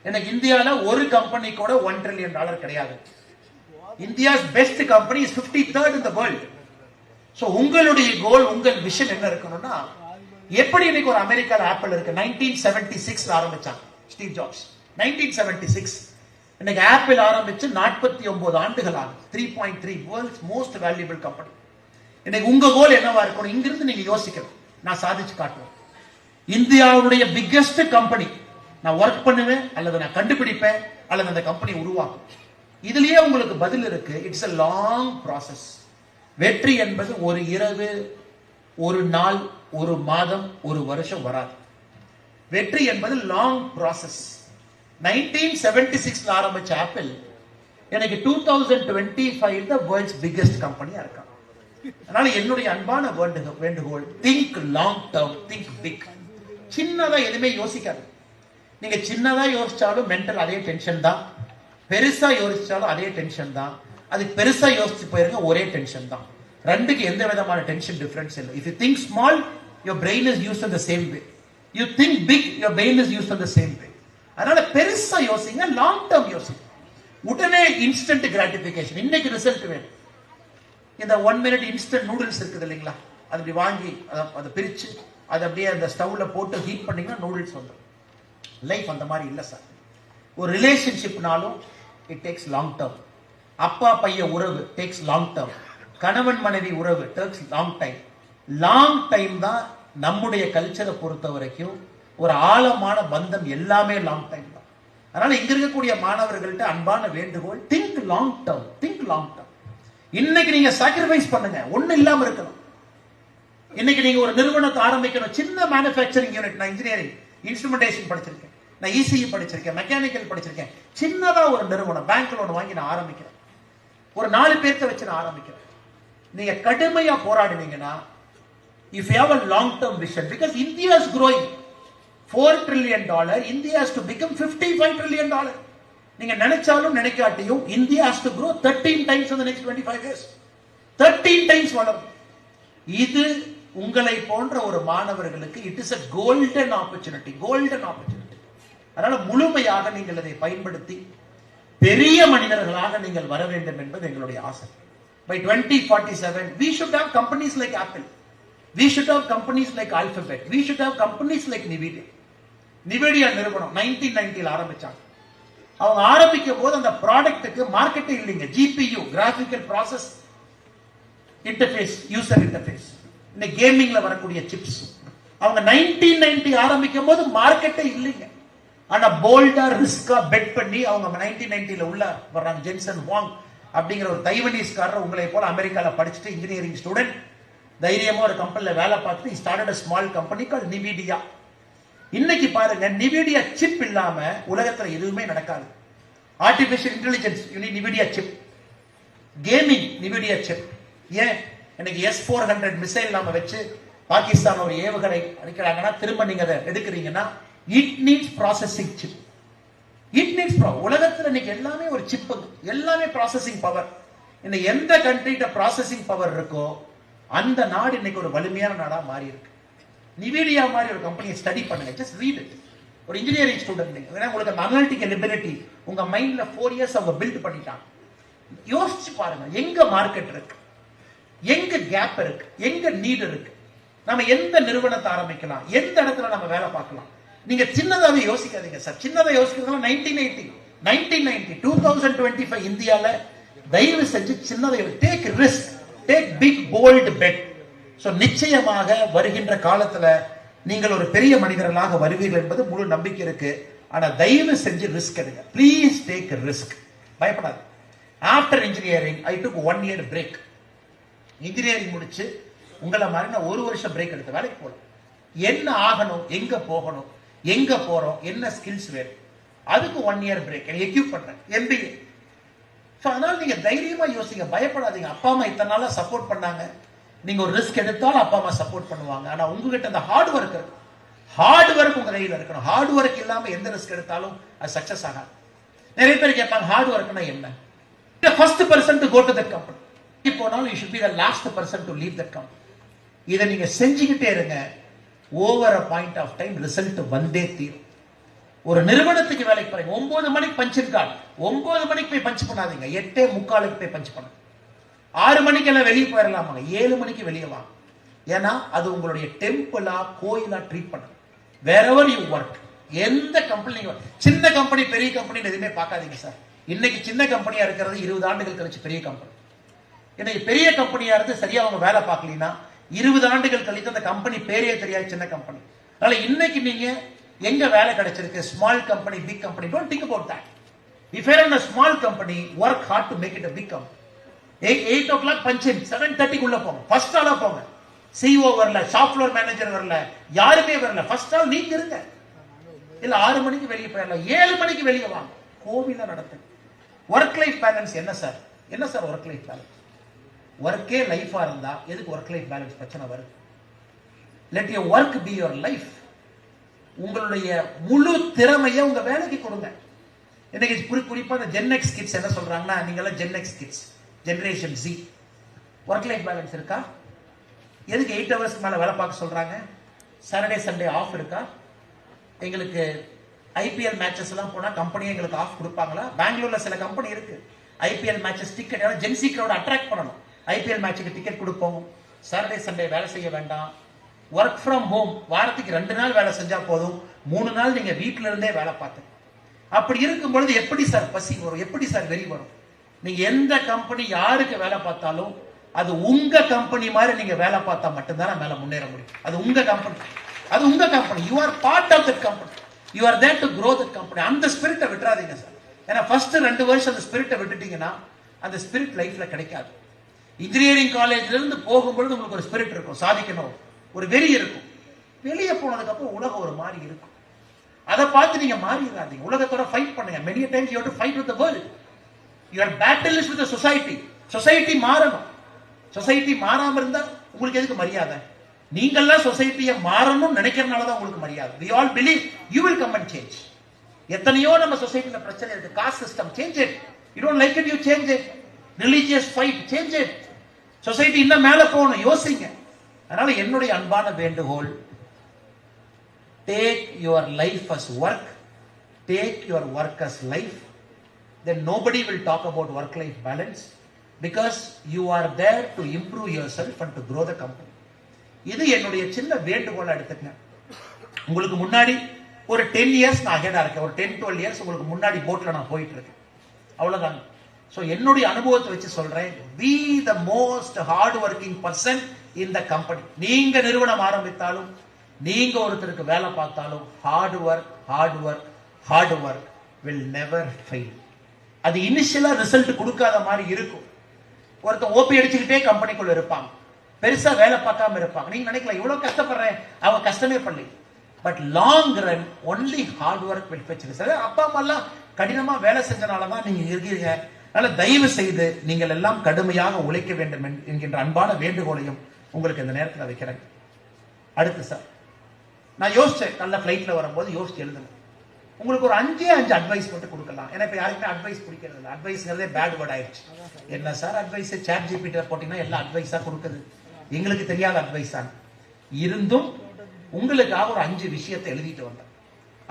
எனக்கு இந்தியால ஒரு கம்பெனி கூட $1 trillion கிடையாது. India's best company is 53rd in the world. So உங்களுடைய கோல், உங்கள் விஷன் என்ன இருக்கணும்னா, எப்படி இன்னைக்கு ஒரு அமெரிக்கால ஆப்பிள் இருக்கு, 1976 ஆரம்பிச்சாங்க ஸ்டீவ் ஜாப்ஸ். 1976 இன்னைக்கு ஆப்பிள் ஆரம்பிச்சு 49 ஆண்டுகள் ஆகுது. 3.3 வேர்ல்ட்ஸ் மோஸ்ட் வேல்யூபிள் கம்பெனி. இன்னைக்கு உங்க கோல் என்னவா இருக்கணும்? இங்கிருந்து நீங்க யோசிக்கணும். நான் சாதிச்சு காட்டுவேன். இந்தியாவுடைய பிக்கெஸ்ட் கம்பெனி நான் ஒர்க் பண்ணுவேன், அல்லது நான் கண்டுபிடிப்பேன், அல்லது அந்த கம்பெனி உருவாக்கும். இதுலயே உங்களுக்கு பதில் இருக்கு. It's a long process. வெற்றி என்பது ஒரு இரவு, ஒரு நாள், ஒரு மாதம், ஒரு வருஷம் வராது. வெற்றி என்பது லாங் ப்ராசஸ். 1976 ஆரம்பிச்ச ஆப்பிள் எனக்கு 2025 the world's biggest கம்பெனியா இருக்காங்க. அதனால என்னுடைய அன்பான வேண்டுகோள், think long term, think big. சின்னதா எதுவுமே யோசிக்காது. நீங்க சின்னதா யோசிச்சாலும் மென்டல் அதே டென்ஷன் தான், பெருசா யோசிச்சாலும் அதே டென்ஷன் தான். அதுக்கு பெருசா யோசிச்சு போயிருங்க, ஒரே டென்ஷன் தான். ரெண்டுக்கு எந்த விதமான டென்ஷன் டிஃபரன்ஸ் இல்லை. If you think small, your brain is used in the same way. You think big, your brain is used in the same way. அதனால பெருசா யோசிங்க, லாங் டர்ம் யோசிங்க. உடனே இன்ஸ்டன்ட் கிராட்டிபிகேஷன், இன்னைக்கு ரிசல்ட் வேணும். இந்த 1 minute இன்ஸ்டன்ட் நூடுல்ஸ் இருக்குது இல்லைங்களா, அது அப்படி வாங்கி அதை பிரிச்சு அதை அப்படியே அந்த ஸ்டவ்ல போட்டு ஹீட் பண்ணீங்கன்னா நூடுல்ஸ் வந்துடும். லைஃப் அந்த மாதிரி இல்லை சார். ஒரு ரிலேஷன்ஷிப்னாலும் இட் டேக்ஸ் லாங் டர்ம். அப்பா பைய உறவு டேக்ஸ் லாங் டர்ம். கணவன் மனைவி உறவு takes long time. Long time தான் நம்முடைய கல்ச்சரை பொறுத்த வரைக்கும் ஒரு ஆழமான பந்தம், எல்லாமே லாங் டைம் தான். அதனால இங்க இருக்கக்கூடிய மாணவர்கள்ட்ட அன்பான வேண்டுகோள், think long term, think long term. இன்னைக்கு நீங்க சாக்ரிஃபைஸ் பண்ணுங்க, ஒண்ணு இல்லாம இருக்கணும். இன்னைக்கு நீங்க ஒரு நிறுவனத்தை ஆரம்பிக்கணும், சின்ன மேனுஃபேக்சரிங் யூனிட். நான் இன்ஜினியரிங் இன்ஸ்ட்ருமெண்டேஷன் படிச்சிருக்கேன், நான் இசிஇ படிச்சிருக்கேன், மெக்கானிக்கல் படிச்சிருக்கேன். சின்னதா ஒரு நிறுவனம், பேங்க் லோன் வாங்கி நான் ஆரம்பிக்கிறேன். ஒரு 4 பேர்த்த வச்சு நான் ஆரம்பிக்கிறேன். நீங்க கடுமையா போராடுவீங்கன்னா, if you have a long term vision, because India is growing $4 trillion, India has to become $55 trillion. நீங்க நினைச்சாலும் நினைக்காட்டியும் India has to grow 13 times in the next 25 years. 13 times வளரும். இது உங்களை போன்ற ஒரு மாணவர்களுக்கு it is a golden opportunity, golden opportunity. அதனால முழுமையாக நீங்கள் அதை பயன்படுத்தி பெரிய மனிதர்களாக நீங்கள் வர வேண்டும் என்பது எங்களுடைய ஆசை. By 2047 we should have companies like Apple, we should have companies like Alphabet, we should have companies like Nvidia. Nvidia நிறுவனம் 1990 ஆரம்பிச்சாங்க. அவங்க ஆரம்பிக்கும் போது அந்த ப்ராடக்ட்டுக்கு மார்க்கெட்டே இல்லைங்க. GPU, graphical process interface, user interface, இந்த கேமிங்ல வரக்கூடிய சிப்ஸ். அவங்க 1990 ஆரம்பிக்கும் போது மார்க்கெட்டே இல்லைங்க. ஆனா போல்டா ரிஸ்கா பெட் பண்ணி அவங்க 1990ல உள்ள வர்றாங்க. ஜென்சன் வாங் அப்படிங்கிற ஒரு தைவனீஸ்காரர் உங்களை போல அமெரிக்கால படிச்சுட்டு இன்ஜினியரிங் ஸ்டூடெண்ட், தைரியமா ஒரு கம்பெனில வேலை பார்த்துட்டு started a small company called Nvidia. இன்னைக்கு பாருங்க, Nvidia சிப் இல்லாம உலகத்துல எதுவுமே நடக்காது. Artificial intelligence, you need Nvidia chip. Gaming, Nvidia chip. ஏன் இன்னைக்கு S-400 மிசைல் நாம வச்சு பாகிஸ்தான் ஒரு ஏவுகணை அடிக்கிறாங்கன்னா, திரும்ப நீங்க அதை எடுக்கிறீங்கன்னா, it needs processing chip. It needs உலகத்துல இன்னைக்கு எல்லாமே ஒரு சிப், எல்லாமே ப்ராசஸிங் பவர். இன்னைக்கு எந்த கண்ட்ரிட்ட ப்ராசஸிங் பவர் இருக்கோ அந்த நாடு இன்னைக்கு ஒரு வலிமையான நாடா மாறி இருக்கு. Nvidia மாதிரி ஒரு கம்பெனியை ஸ்டடி பண்ணுங்க, ஜஸ்ட் ரீட் இட். ஒரு இன்ஜினியரிங் ஸ்டூடெண்ட் நீங்க, உங்களுக்கு அந்த அனலிட்டிக்கல் எபிலிட்டி உங்க மைண்ட்ல 4 இயர்ஸ் அவங்க பில்ட் பண்ணிட்டாங்க. யோசிச்சு பாருங்க, எங்க மார்க்கெட் இருக்கு, எங்க கேப் இருக்கு, எங்க நீட் இருக்கு, நம்ம எந்த நிறுவனத்தை ஆரம்பிக்கலாம், எந்த இடத்துல நம்ம வேலை பார்க்கலாம். நீங்க சின்னதாவே யோசிக்காதீங்க சார். சின்னதா யோசிக்கிறதுல 1990 2025 இந்தியால தயவு செஞ்சு சின்னதை take risk, take big bold bet. So நிச்சயமாக வருகின்ற காலத்துல நீங்கள் ஒரு பெரிய மனிதர்களாக வருவீர்கள் என்பது முழு நம்பிக்கை இருக்கு. ஆனா தயவு செஞ்சு ரிஸ்க் எடுங்க, ப்ளீஸ் டேக் ரிஸ்க், பயப்படாது. ஆஃப்டர் இன்ஜினியரிங் ஐ டுக் 1 year பிரேக். இன்ஜினியரிங் முடிச்சு உங்களை மாதிரி நான் 1 வருஷம் பிரேக் எடுத்த வேலைக்கு போல. என்ன ஆகணும், எங்க போகணும், எங்க போறோம், என்ன ஸ்கில்ஸ் வேணும், அதுக்கு 1 இயர் பிரேக் எக்யூப் பண்றேன் MBA. அதனால நீங்க தைரியமா யோசிங்க, பயப்படாதீங்க. அப்பா அம்மா இத்தனை நாளா சப்போர்ட் பண்ணாங்க, நீங்க ஒரு ரிஸ்க் எடுத்தாலும் அப்பா அம்மா சப்போர்ட் பண்ணுவாங்க. ஆனா உங்ககிட்ட அந்த ஹார்ட் ஒர்க் இருக்கு, ஹார்ட் ஒர்க் உங்க கையில இருக்கணும். ஹார்ட் ஒர்க் இல்லாம எந்த ரிஸ்க் எடுத்தாலும் அது சக்சஸ் ஆகாது. நிறைய பேர் கேட்பாங்க ஹார்ட் ஒர்க்னா என்ன? The first person to go to that company. போனாலும் you should be the last person to leave that company. இதை நீங்க செஞ்சுக்கிட்டே இருங்க. Over a point of time result வந்தே தீரும். ஒரு நிறுவனத்துக்கு வேலைக்கு போறீங்க, 9 மணிக்கு பஞ்சின் கார்டு, 9 மணிக்கு போய் பஞ்ச் பண்ணாதீங்க, 8:45 போய் பஞ்ச் பண்ணுங்க. 6 மணிக்கு எல்லாம் வெளியே போயிடலாமாங்க, 7 மணிக்கு வெளியே வாங்க. ஏன்னா அது உங்களுடைய டெம்பிளா கோயிலா ட்ரீட் பண்ணுங்க. வேறெவர் யூ ஒர்க், எந்த கம்பெனி, சின்ன கம்பெனி பெரிய கம்பெனி எதுவுமே பார்க்காதீங்க சார். இன்னைக்கு சின்ன கம்பெனியா இருக்கிறது 20 ஆண்டுகள் கழிச்சு பெரிய கம்பெனி. இன்னைக்கு பெரிய கம்பெனியா இருந்து சரியா அவங்க வேலை பார்க்கலனா 20 ஆண்டுகள் கழித்து அந்த கம்பெனி பேரே தெரியாது சின்ன கம்பெனி. அதனால இன்னைக்கு நீங்க எங்க வேலை கிடைச்சிருக்கு, small company big company, don't think about that. If you are in a small company, work hard to make it a big company. 8 o'clock punch in, 7:30 குள்ள போங்க, ஃபர்ஸ்ட் ஆளா போங்க. CEO வரல, ஷாப் ஃப்ளோர் மேனேஜர் வரல, யாருமே வரல, first ஆள் நீங்க இருங்க. இல்ல 6 மணிக்கு வெளியே போயிடலாம், 7 மணிக்கு வெளியே வாங்க, கோவில நடத்துங்க. ஒர்க் லைஃப் பேலன்ஸ் என்ன சார்? என்ன சார் ஒர்க் லைஃப் பேலன்ஸ்? ஒர்க்கே லைஃபா இருந்தா எதுக்கு ஒர்க் லைஃப் பேலன்ஸ் பிரச்சனை வருது? Let your work be your life. உங்களுடைய முழு திறமையை உங்க வேலைக்கு கொடுங்க. இன்னைக்கு குறிப்பா இந்த ஜென்எக்ஸ் கிட்ஸ் என்ன சொல்றாங்கன்னா, நீங்க எல்லாம் GenX kids, generation Z, work life balance இருக்கா? எதுக்கு 8 ஹவர்ஸ்க்கு மேல வேலை பார்க்க சொல்றாங்க? சாட்டர்டே சண்டே ஆஃப் இருக்கா? எங்களுக்கு IPL மேட்சஸ் எல்லாம் போனா கம்பெனி எங்களுக்கு ஆஃப் கொடுப்பாங்களா? பெங்களூர்ல சில கம்பெனி இருக்கு, IPL matches ticket, Gen Z crowd attract பண்ணணும், IPL மேட்சுக்கு டிக்கெட் கொடுப்போம். சாட்டர்டே சண்டே வேலை செய்ய வேண்டாம். ஒர்க் ஃப்ரம் ஹோம், வாரத்துக்கு 2 நாள் வேலை செஞ்சா போதும், 3 நாள் நீங்க வீட்டுல இருந்தே வேலை பார்த்து. அப்படி இருக்கும் பொழுது எப்படி சார் பசி வரும், எப்படி சார் வெறி வரும்? நீங்க எந்த கம்பெனி யாருக்கு வேலை பார்த்தாலும் அது உங்க கம்பெனி மாதிரி நீங்க வேலை பார்த்தா மட்டும்தான் மேல முன்னேற முடியும். அது உங்க கம்பெனி, அது உங்க company. You are part of that company, you are there to grow that company. அந்த ஸ்பிரிட்டை விட்டுறாதீங்க சார். ஏன்னா ஃபர்ஸ்ட் 2 வருஷம் அந்த ஸ்பிரிட்டை விட்டுட்டீங்கன்னா அந்த ஸ்பிரிட் லைஃப்ல கிடைக்காது. இன்ஜினியரிங் காலேஜ்ல இருந்து போகும்பொழுது உங்களுக்கு ஒரு ஸ்பிரிட் இருக்கும், சாதிக்கணும், ஒரு வெறி இருக்கும். வெளியே போனதுக்கு அப்புறம் உலகம் ஒரு மாதிரி இருக்கும், அதை பார்த்து நீங்க மாறிடாதீங்க. உலகத்தோட ஃபைட் பண்ணுங்க. many times you have to fight with the world. your battle is with the society. Society மாறணும். சொசைட்டி மாறாம இருந்தா உங்களுக்கு எதுக்கு மரியாதை? நீங்கெல்லாம் சொசைட்டியை மாறணும் நினைக்கிறனால தான் உங்களுக்கு மரியாதை. we all believe you will come and change. எத்தனையோ நம்ம சொசைட்டில பிரச்சனை இருக்கு. Cost system, change it. you don't like it, you change it. religious fight, change it. Society இன்னும் மேல போகணும், யோசிங்க. அதனால என்னுடைய அன்பான வேண்டுகோள், take your life as work, take your work as life. Then nobody will talk about work life balance, because you are there to improve yourself and to grow the company. இது என்னுடைய சின்ன வேண்டுகோளை எடுத்துக்கங்க. உங்களுக்கு முன்னாடி ஒரு 10 இயர்ஸ் நான் அகேடா இருக்கேன், ஒரு 10-12 இயர்ஸ் உங்களுக்கு முன்னாடி போட்ல நான் போயிட்டு இருக்கேன், அவ்வளவுதான். சோ என்னுடைய அனுபவத்தை வச்சு சொல்றேன், be the most hard working person in the company. நீங்க நிறுவனம் ஆரம்பித்தாலும், நீங்க ஒருத்தருக்கு வேலை பார்த்தாலும், hard work will never fail. அது இனிஷியலா ரிசல்ட் கொடுக்காத மாதிரி இருக்கும். ஒருத்தன் ஓபி அடிச்சுக்கிட்டே கம்பெனிக்குள்ள இருப்பாங்க, பெருசா வேலை பார்க்காம இருப்பாங்க. நீங்க நினைக்கலாம் இவ்வளவு கஷ்டப்படுறேன், அவங்க கஷ்டமே பண்ணல. But long run only hard work will fetch result. அப்பா அம்மா எல்லாம் கடினமா வேலை செஞ்சனாலதான் நீங்க இருக்கீங்க. அதனால தயவு செய்து நீங்கள் எல்லாம் கடுமையாக உழைக்க வேண்டும் என்கின்ற அன்பான வேண்டுகோளையும் உங்களுக்கு இந்த நேரத்தில் வைக்கிறேன். அடுத்து சார், நான் யோசிச்சேன், நல்ல பிளைட்ல வரும்போது யோசிச்சு எழுதுனேன். உங்களுக்கு ஒரு 5 அட்வைஸ் மட்டும் கொடுக்கலாம். ஏன்னா இப்ப யாருக்குமே அட்வைஸ் பிடிக்கிறது இல்லை. அட்வைஸ்ங்கிறதே பேட் வேர்ட் ஆயிடுச்சு. என்ன சார் அட்வைஸ், சாட் ஜிபிடி போட்டீங்கன்னா எல்லா அட்வைஸா கொடுக்குது, எங்களுக்கு தெரியாத அட்வைஸ் தான் இருந்தும் உங்களுக்காக ஒரு 5 விஷயத்தை எழுதிட்டு வந்தேன்.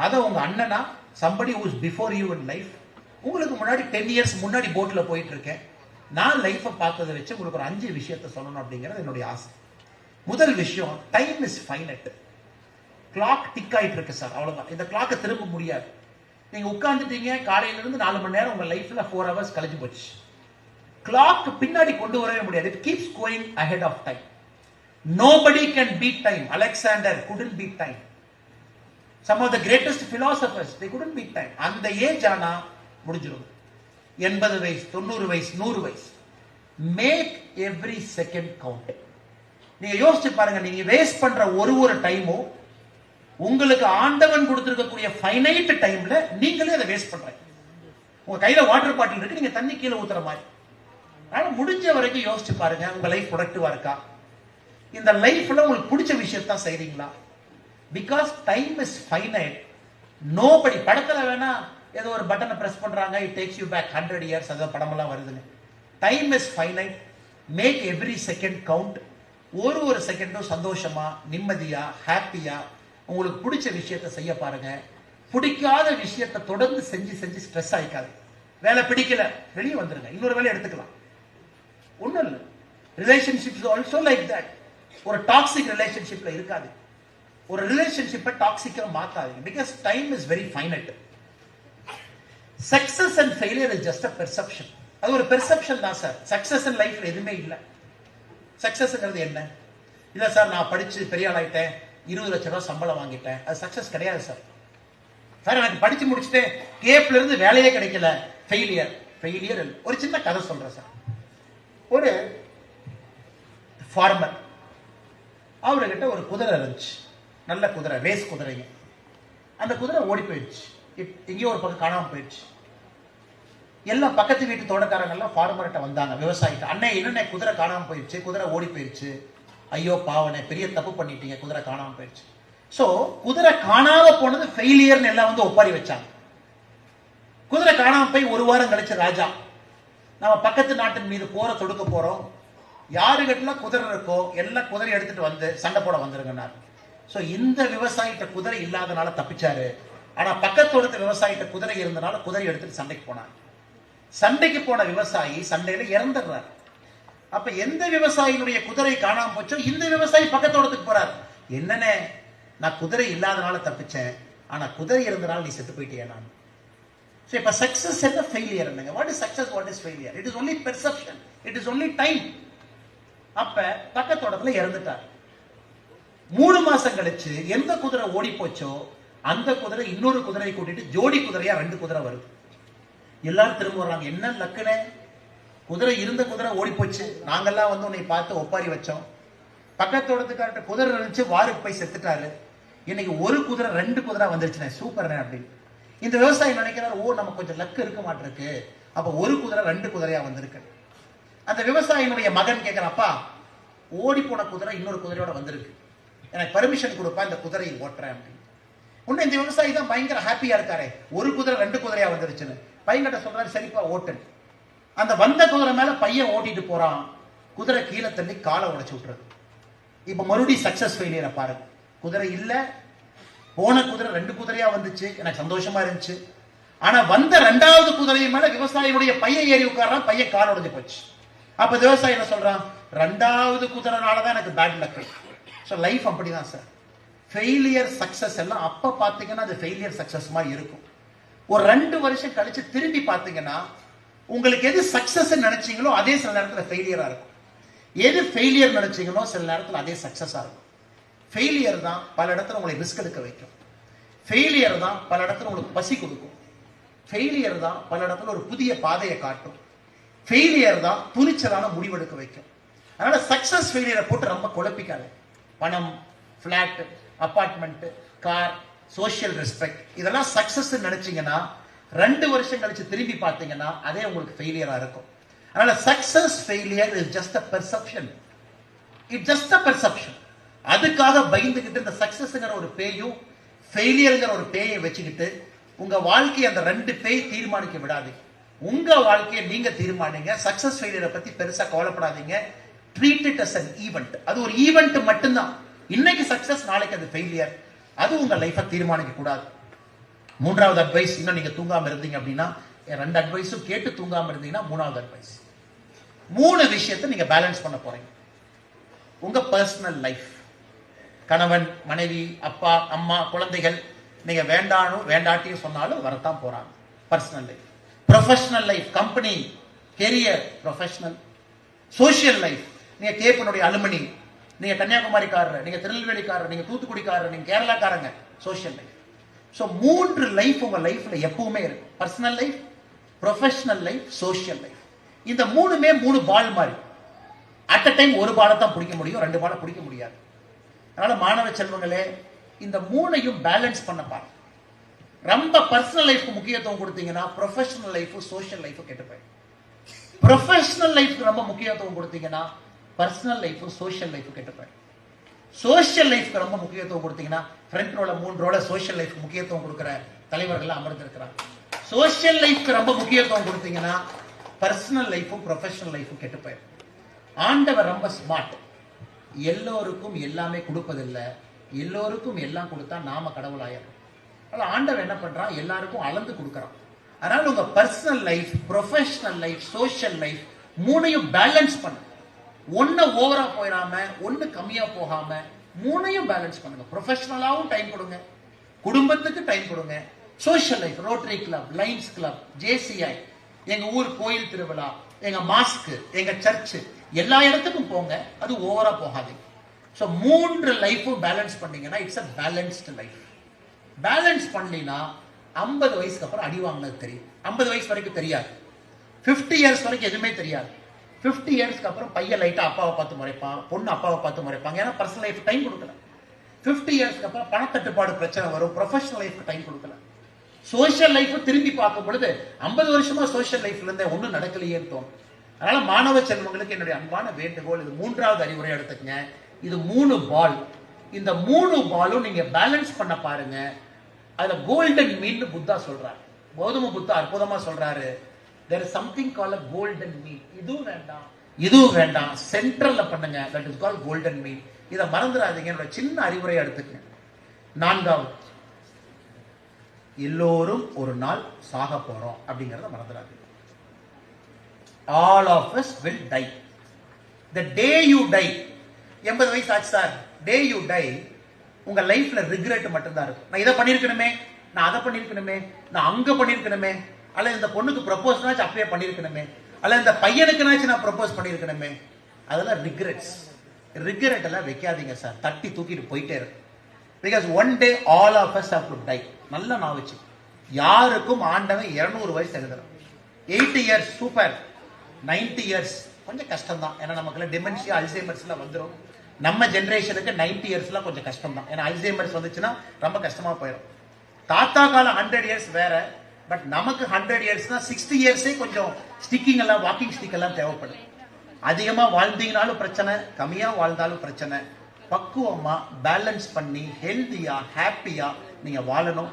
அதை உங்க அண்ணனா, somebody who is before you in life, உங்களுக்கு முன்னாடி 10 இயர்ஸ் முன்னாடி போட்ல போயிட்டு இருக்கேன், நான் லைஃபை பார்த்ததை வச்சு உங்களுக்கு ஒரு 5 விஷயத்தை சொல்லணும் அப்படிங்கிறது என்னுடைய ஆசை. முதல் விஷயம், time is finite. Clock tick ஆயிட்டு இருக்கு சார், அவ்வளவுதான். இந்த கிளாக்கை திரும்ப முடியாது. நீங்க உட்கார்ந்துட்டீங்க, காலையில இருந்து 4 மணி நேரம் உங்க லைஃப்ல 4 ஹவர்ஸ் கழிஞ்சு போச்சு. கிளாக் பின்னாடி கொண்டு வரவே முடியாது. It keeps going ahead of time. Nobody can beat time. Alexander couldn't beat time. Some of the greatest philosophers, they couldn't beat time. அந்த ஏஜ் ஆனா முடிஞ்சிடும். 80 வயசு, 90 வயசு, 100 வயசு. Make every second count. நீங்க யோசிச்சு பாருங்க, நீங்க வேஸ்ட் பண்ற ஒரு டைமும் உங்களுக்கு ஆண்டவன் கொடுத்திருக்கக்கூடிய ஃபைனைட் டைம்ல நீங்களே அதை வேஸ்ட் பண்றீங்க. உங்க கையில வாட்டர் பாட்டில் இருக்கு, நீங்க தண்ணி கீழே ஊத்துற மாதிரி. அதனால முடிஞ்ச வரைக்கும் யோசிச்சு பாருங்க, உங்க லைஃப் ப்ரொடக்டிவா இருக்கா, இந்த லைஃப்ல உங்களுக்கு பிடிச்ச விஷயத்தான் செய்றீங்களா? Because time is finite. Nobody படத்துல வேணா ஏதோ ஒரு பட்டனை பிரஸ் பண்றாங்க, it takes you back 100 years, அத படமெல்லாம் வருதுங்க. Time is finite. Make every second count. ஒரு செகண்டும் சந்தோஷமா, நிம்மதியா, ஹாப்பியா உங்களுக்கு பிடிச்ச விஷயத்தை செய்ய பாருங்க. பிடிக்காத விஷயத்தை தொடர்ந்து செஞ்சு செஞ்சு ஸ்ட்ரெஸ் ஆயிக்காது. வேலை பிடிக்கல, வெளியே வந்துருங்க, இன்னொரு வேலை எடுத்துக்கலாம். ஒண்ணும் இல்லை. Relationships also like that. ஒரு டாக்ஸிக் ரிலேஷன்ஷிப்ல இருக்காது. ஒரு ரிலேஷன்ஷிப்பை டாக்ஸிக்கா மாத்தாதீங்க. Because time is very finite. Success and failure is just a perception. அது ஒரு பெர்செப்ஷன் தான் சார். சக்சஸ் இன் லைஃப்ல எதுவுமே இல்லை. சக்சஸ்ங்கிறது என்ன? இல்ல சார், நான் படிச்சு பெரிய ஆள் ஆயிட்டேன், 20 லட்சம் ரூபாய் சம்பளம் வாங்கிட்டேன், அது சக்சஸ் கிடையாது சார். சார் எனக்கு படிச்சு முடிச்சுட்டேன், கேப்ல இருந்து வேலையே கிடைக்கல, ஃபெயிலியர். ஃபெயிலியர் ஒரு சின்ன கதை சொல்றேன் சார். ஒரு ஃபார்மர், அவர்கிட்ட ஒரு குதிரை இருந்துச்சு, நல்ல குதிரை, ரேஸ் குதிரைங்க. அந்த குதிரை ஓடி போயிடுச்சு, எங்கேயோ ஒரு பக்கம் காணாம போயிடுச்சு. எல்லாம் பக்கத்து வீட்டு தோட்டக்காரங்க எல்லாம் ஃபார்மர்கிட்ட வந்தாங்க, விவசாயிட்ட. அண்ணே என்னென்ன குதிரை காணாம போயிடுச்சு, குதிரை ஓடி போயிடுச்சு, ஐயோ பாவனே, பெரிய தப்பு பண்ணிட்டீங்க, குதிரை காணாம போயிடுச்சு. சோ குதிரை காணாம போனது ஃபெயிலியர்னு எல்லாம் வந்து ஒப்பாரி வச்சாங்க. குதிரை காணாம போய் ஒரு வாரம் கழிச்சு, ராஜா நம்ம பக்கத்து நாட்டின் மீது போரை தொடுக்க போறோம், யாருகிட்ட குதிரை இருக்கோ எல்லாம் குதிரை எடுத்துட்டு வந்து சண்டை போட வந்துருங்கன்னாரு. சோ இந்த விவசாயிட்ட குதிரை இல்லாதனால தப்பிச்சாரு. ஆனா பக்கத்தோட விவசாயிட்ட குதிரை இருந்தனால குதிரை எடுத்துட்டு சண்டைக்கு போனார். சண்டைக்கு போன விவசாயி சண்டையில இறந்துடுறார். அப்ப எந்த விவசாயினுடைய குதிரை காணாம போச்சோ இந்த விவசாயி பக்கத்தோடத்துக்கு போறார். என்னன்னே, நான் குதிரை இல்லாதனால தப்பிச்சேன், ஆனா குதிரை இருந்தனால நீ செத்து போயிட்டியா? நான் இப்ப சக்சஸ் என்ன, ஃபெயிலியர் என்னங்க? What is success, what is failure? It is only perception, it is only time. அப்ப பக்கத்தோடத்துல இறந்துட்டார். 3 மாசம் கழிச்சு எந்த குதிரை ஓடி போச்சோ அந்த குதிரை இன்னொரு குதிரையை கூட்டிட்டு ஜோடி குதிரையா 2 குதிரை வருது. எல்லாரும் திரும்ப வர்றாங்க. என்ன லக்குனே, குதிரை இருந்த குதிரை ஓடி போச்சு, நாங்கெல்லாம் வந்து உன்னை பார்த்து ஒப்பாரி வச்சோம், பக்கத்தோடத்துக்கார்ட்ட குதிரை இருந்துச்சு, வாருக்கு போய் செத்துட்டாரு, இன்னைக்கு ஒரு குதிரை 2 குதிரை வந்துருச்சுனே, சூப்பர்னே அப்படின்னு. இந்த விவசாயி நினைக்கிறார், ஓ நம்ம கொஞ்சம் லக்கு இருக்க மாட்டிருக்கு, அப்ப ஒரு குதிரை 2 குதிரையா வந்திருக்கு. அந்த விவசாயினுடைய மகன் கேட்கிறான், அப்பா ஓடி போன குதிரை இன்னொரு குதிரையோட வந்திருக்கு, எனக்கு பர்மிஷன் கொடுப்பா இந்த குதிரையை ஓட்டுறேன் அப்படின்னு. உன்ன இந்த விவசாயி தான் பயங்கர ஹாப்பியா இருக்காரு, ஒரு குதிரை 2 குதிரையா வந்துருச்சுன்னு. பையன்கிட்ட சொல்றாரு, சரிப்பா ஓட்டு. அந்த வந்த குதிரை மேல பையன் ஓட்டிட்டு போறான், குதிரை கீழே தள்ளி காலை உடைச்சு விட்டுறது. இப்ப மறுபடியும் சக்சஸ் ஃபெயிலியரை பாருங்க. குதிரை இல்ல, போன குதிரை 2 குதிரையா வந்துச்சு, எனக்கு சந்தோஷமா இருந்துச்சு. ஆனா வந்த 2வது குதிரை மேல விவசாயியுடைய பையன் ஏறி உட்கார்றான், பையன் கால் உடைஞ்சு போச்சு. அப்ப விவசாயி என்ன சொல்றான், 2வது குதிரைனாலதான் எனக்கு பேட் லக். ஸோ லைஃப் அப்படிதான் சார். ஃபெயிலியர் சக்சஸ் எல்லாம் அப்ப பாத்தீங்கன்னா அது ஃபெயிலியர் சக்சஸ் மாதிரி இருக்கும். ஒரு 2 வருஷம் கழிச்சு திரும்பி பாத்தீங்கன்னா உங்களுக்கு எது சக்சஸ் நினைச்சீங்களோ அதே சில நேரத்துல ஃபெயிலியரா இருக்கும். எது ஃபெயிலியர் நினைச்சீங்களோ சில நேரத்துல அதே சக்சஸா இருக்கும். ஃபெயிலியர் தான் பல இடத்துல உங்களை ரிஸ்க் எடுக்க வைக்கும். ஃபெயிலியர் தான் பல இடத்துல உங்களுக்கு பசி கொடுக்கும். ஃபெயிலியர் தான் பல இடத்துல ஒரு புதிய பாதையை காட்டும். ஃபெயிலியர் தான் துணிச்சலான முடிவெடுக்க வைக்கும். அதனால சக்சஸ் ஃபெயிலியரை போட்டு ரொம்ப குழப்பிக்காது. பணம், flat, apartment, car, social respect இதெல்லாம் சக்சஸ் நினைச்சீங்கன்னா 2 வருஷம் கழிச்சு திரும்பி பார்த்தீங்கன்னா அதே உங்களுக்கு ஃபெயிலியரா இருக்கும். அதனால success failure is just a perception. It just a perception. அதுக்காக பயந்துகிட்டு இந்த சக்சஸ்ங்கிற ஒரு பேயும் ஃபெயிலியர்ங்கிற ஒரு பேயை வச்சுக்கிட்டு உங்க வாழ்க்கையை அந்த 2 பேய் தீர்மானிக்க விடாதீங்க. உங்க வாழ்க்கையை நீங்க தீர்மானிங்க. சக்சஸ் ஃபெயிலியரை பத்தி பெருசா கவலைப்படாதீங்க. Treat it as an event. அது ஒரு ஈவென்ட் மட்டும்தான். இன்னைக்கு சக்சஸ், நாளைக்கு அது ஃபெயிலியர். அது உங்க லைஃபை தீர்மானிக்க கூடாது. 3வது அட்வைஸ், இன்னும் நீங்க தூங்காம இருந்தீங்க அப்படின்னா 2 அட்வைஸும் கேட்டு தூங்காம இருந்தீங்கன்னா 3வது அட்வைஸ், 3 விஷயத்தை நீங்க பேலன்ஸ் பண்ண போறீங்க. உங்க பர்சனல் லைஃப், கணவன், மனைவி, அப்பா, அம்மா, குழந்தைகள், நீங்க வேண்டாட்டியும் சொன்னாலும் வரத்தான் போறாங்க. Personal life, professional life, company, career, professional, social life. நீங்க கேப்பனுடைய அலுமினி, நீங்க கன்னியாகுமரிக்காரர், நீங்க திருநெல்வேலிக்காரர், நீங்க தூத்துக்குடிக்காரர், நீங்க கேரளாக்காரங்க, சோசியல் லைஃப். ஸோ 3 லைஃப் உங்க லைஃப்ல எப்பவுமே இருக்கு. Personal life, professional life, social life. இந்த 3மே 3 பால் மாதிரி. அட் அ டைம் ஒரு பாலை தான் பிடிக்க முடியும், 2 பாலை பிடிக்க முடியாது. அதனால மாணவ செல்வங்களே, இந்த மூணையும் பேலன்ஸ் பண்ண பாருங்க. ரொம்ப பர்சனல் லைஃப்க்கு முக்கியத்துவம் கொடுத்தீங்கன்னா ப்ரொஃபஷனல் லைஃப், சோஷியல் லைஃப் கெட்டு போயிடும். ப்ரொஃபஷனல் லைஃப்க்கு ரொம்ப முக்கியத்துவம் கொடுத்தீங்கன்னா பர்சனல் லைஃப், சோஷியல் லைஃப் கெட்டு போயிடும். சோஷியல் லைஃப்க்கு ரொம்ப முக்கியத்துவம் கொடுத்தீங்கன்னா ஃப்ரண்ட் ரோல 3 ரோல சோஷியல் லைஃப்க்கு முக்கியத்துவம் கொடுக்கிற தலைவர்கள் அமர்ந்திருக்கிறாங்க. சோஷியல் லைஃப்க்கு ரொம்ப முக்கியத்துவம் கொடுத்தீங்கன்னா பர்சனல் லைஃபும் ப்ரொஃபஷனல் லைஃபும் கெட்டு போயிடும். ஆண்டவர் ரொம்ப ஸ்மார்ட். எல்லோருக்கும் எல்லாமே கொடுப்பதில்லை, எல்லோருக்கும் எல்லாம் கொடுத்தா நாம கடவுள் ஆயிடும். அதனால ஆண்டவர் என்ன பண்றான், எல்லாருக்கும் அளந்து கொடுக்கறான். அதனால உங்க personal life, professional life, social life மூணையும் பேலன்ஸ் பண்ணு. ஒன்னு ஓவரா போயிடாம, ஒன்னு கம்மியா போகாம மூணையும் பேலன்ஸ் பண்ணுங்க. ப்ரொஃபஷனலாவும் டைம் கொடுங்க, குடும்பத்துக்கு டைம் கொடுங்க, social life, rotary club, lines club, JCI, எங்க ஊர் கோயில் திருவிழா, எங்க மாஸ்க், எங்க சர்ச், எல்லா இடத்துக்கும் போங்க. அது ஓவரா போகாதீங்க. சோ 3 லைஃபும் பேலன்ஸ் பண்ணீங்கன்னா it's a balanced life. Balance பண்ணீங்கன்னா 50 வயசுக்கு அப்புறம் அடி வாங்கினது தெரியும். 50 வயசு வரைக்கும் தெரியாது. 50 இயர்ஸ் வரைக்கும் எதுவுமே தெரியாது. 50 இயர்ஸ்க்கு அப்புறம் பையன் லைட்டா அப்பாவை பார்த்து முறைப்பான், பொண்ணு அப்பாவை பார்த்து முறைப்பாங்க. ஏன்னா பர்சனல் லைஃப் டைம் கொடுக்கல. 50 இயர்ஸ்க்கு அப்புறம் பணத்தட்டுப்பாடு பிரச்சனை வரும், ப்ரொஃபஷனல் லைஃப்க்கு டைம் கொடுக்கல. சோஷியல் லைஃப் திரும்பி பார்க்கும் பொழுது 50 வருஷமா சோஷியல் லைஃப்ல இருந்தே ஒன்றும் நடக்கலையேன்னு தோணும். அதனால மாணவ செல்வங்களுக்கு என்னுடைய அன்பான வேண்டுகோள், இது 3வது அறிவுரை எடுத்துக்கங்க. இது 3 பால். இந்த 3 பாலும் நீங்க பேலன்ஸ் பண்ண பாருங்க. அதுல கோல்டன் மீன் புத்தா சொல்றாரு, கௌதம புத்தா அற்புதமா சொல்றாரு. there is something called a golden mean. இதுவும் வேண்டாம், இதுவும் வேண்டாம், சென்ட்ரல்ல பண்ணுங்க. that is called golden mean. இத மறந்துடாதீங்க. என்னோட சின்ன அறிவுரை எடுத்துக்கங்க. 4வது, எல்லோரும் ஒரு நாள் சாக போறோம் அப்படிங்கறத மறந்துடாதீங்க. all of us will die. the day you die, 80 வயசு ஆச்சு சார், day you die, உங்க லைஃப்ல ரிக்ரெட் மட்டும்தான் இருக்கும். நான் இதை பண்ணிருக்கணுமே, நான் அதை பண்ணிருக்கணுமே, நான் அங்க பண்ணிருக்கணுமே, அல்ல இந்த பொண்ணுக்கு ப்ரப்போஸ்னாச்சும் அப்பயே பண்ணிருக்கணுமே, அல்ல இந்த பையனுக்குனாச்சும் நான் ப்ரப்போஸ் பண்ணிருக்கணுமே. அதெல்லாம் ரிக்ரெட்ஸ். ரிக்ரெட் எல்லாம் வைக்காதீங்க சார், தட்டி தூக்கிட்டு போயிட்டே இருக்கு. Because one day all of us have to die. நல்லா நான் வச்சு, யாருக்கும் ஆண்டவன் 200 வயசு எழுதுறான். 80 இயர்ஸ் சூப்பர், 90 இயர்ஸ் கொஞ்சம் கஷ்டம் தான். ஏன்னா நமக்கு டிமென்ஷியா, அல்சைமர்ஸ் எல்லாம் வந்துடும். நம்ம ஜெனரேஷனுக்கு 90 இயர்ஸ்லாம் கொஞ்சம் கஷ்டம் தான். ஏன்னா அல்சைமர்ஸ் வந்துச்சுன்னா ரொம்ப கஷ்டமா போயிடும். தாத்தா காலம் 100 இயர்ஸ் வேற, பட் நமக்கு 100 இயர்ஸ்னா 60 இயர்ஸே கொஞ்சம் ஸ்டிக்கிங் எல்லாம், வாக்கிங் ஸ்டிக் எல்லாம் தேவைப்படும். அதிகமா வாழ்ந்தீங்கனாலும் பிரச்சனை, கம்மியா வாழ்ந்தாலும் பிரச்சனை. பக்குவமா பேலன்ஸ் பண்ணி ஹெல்தியா, ஹாப்பியா நீங்க வாழணும்.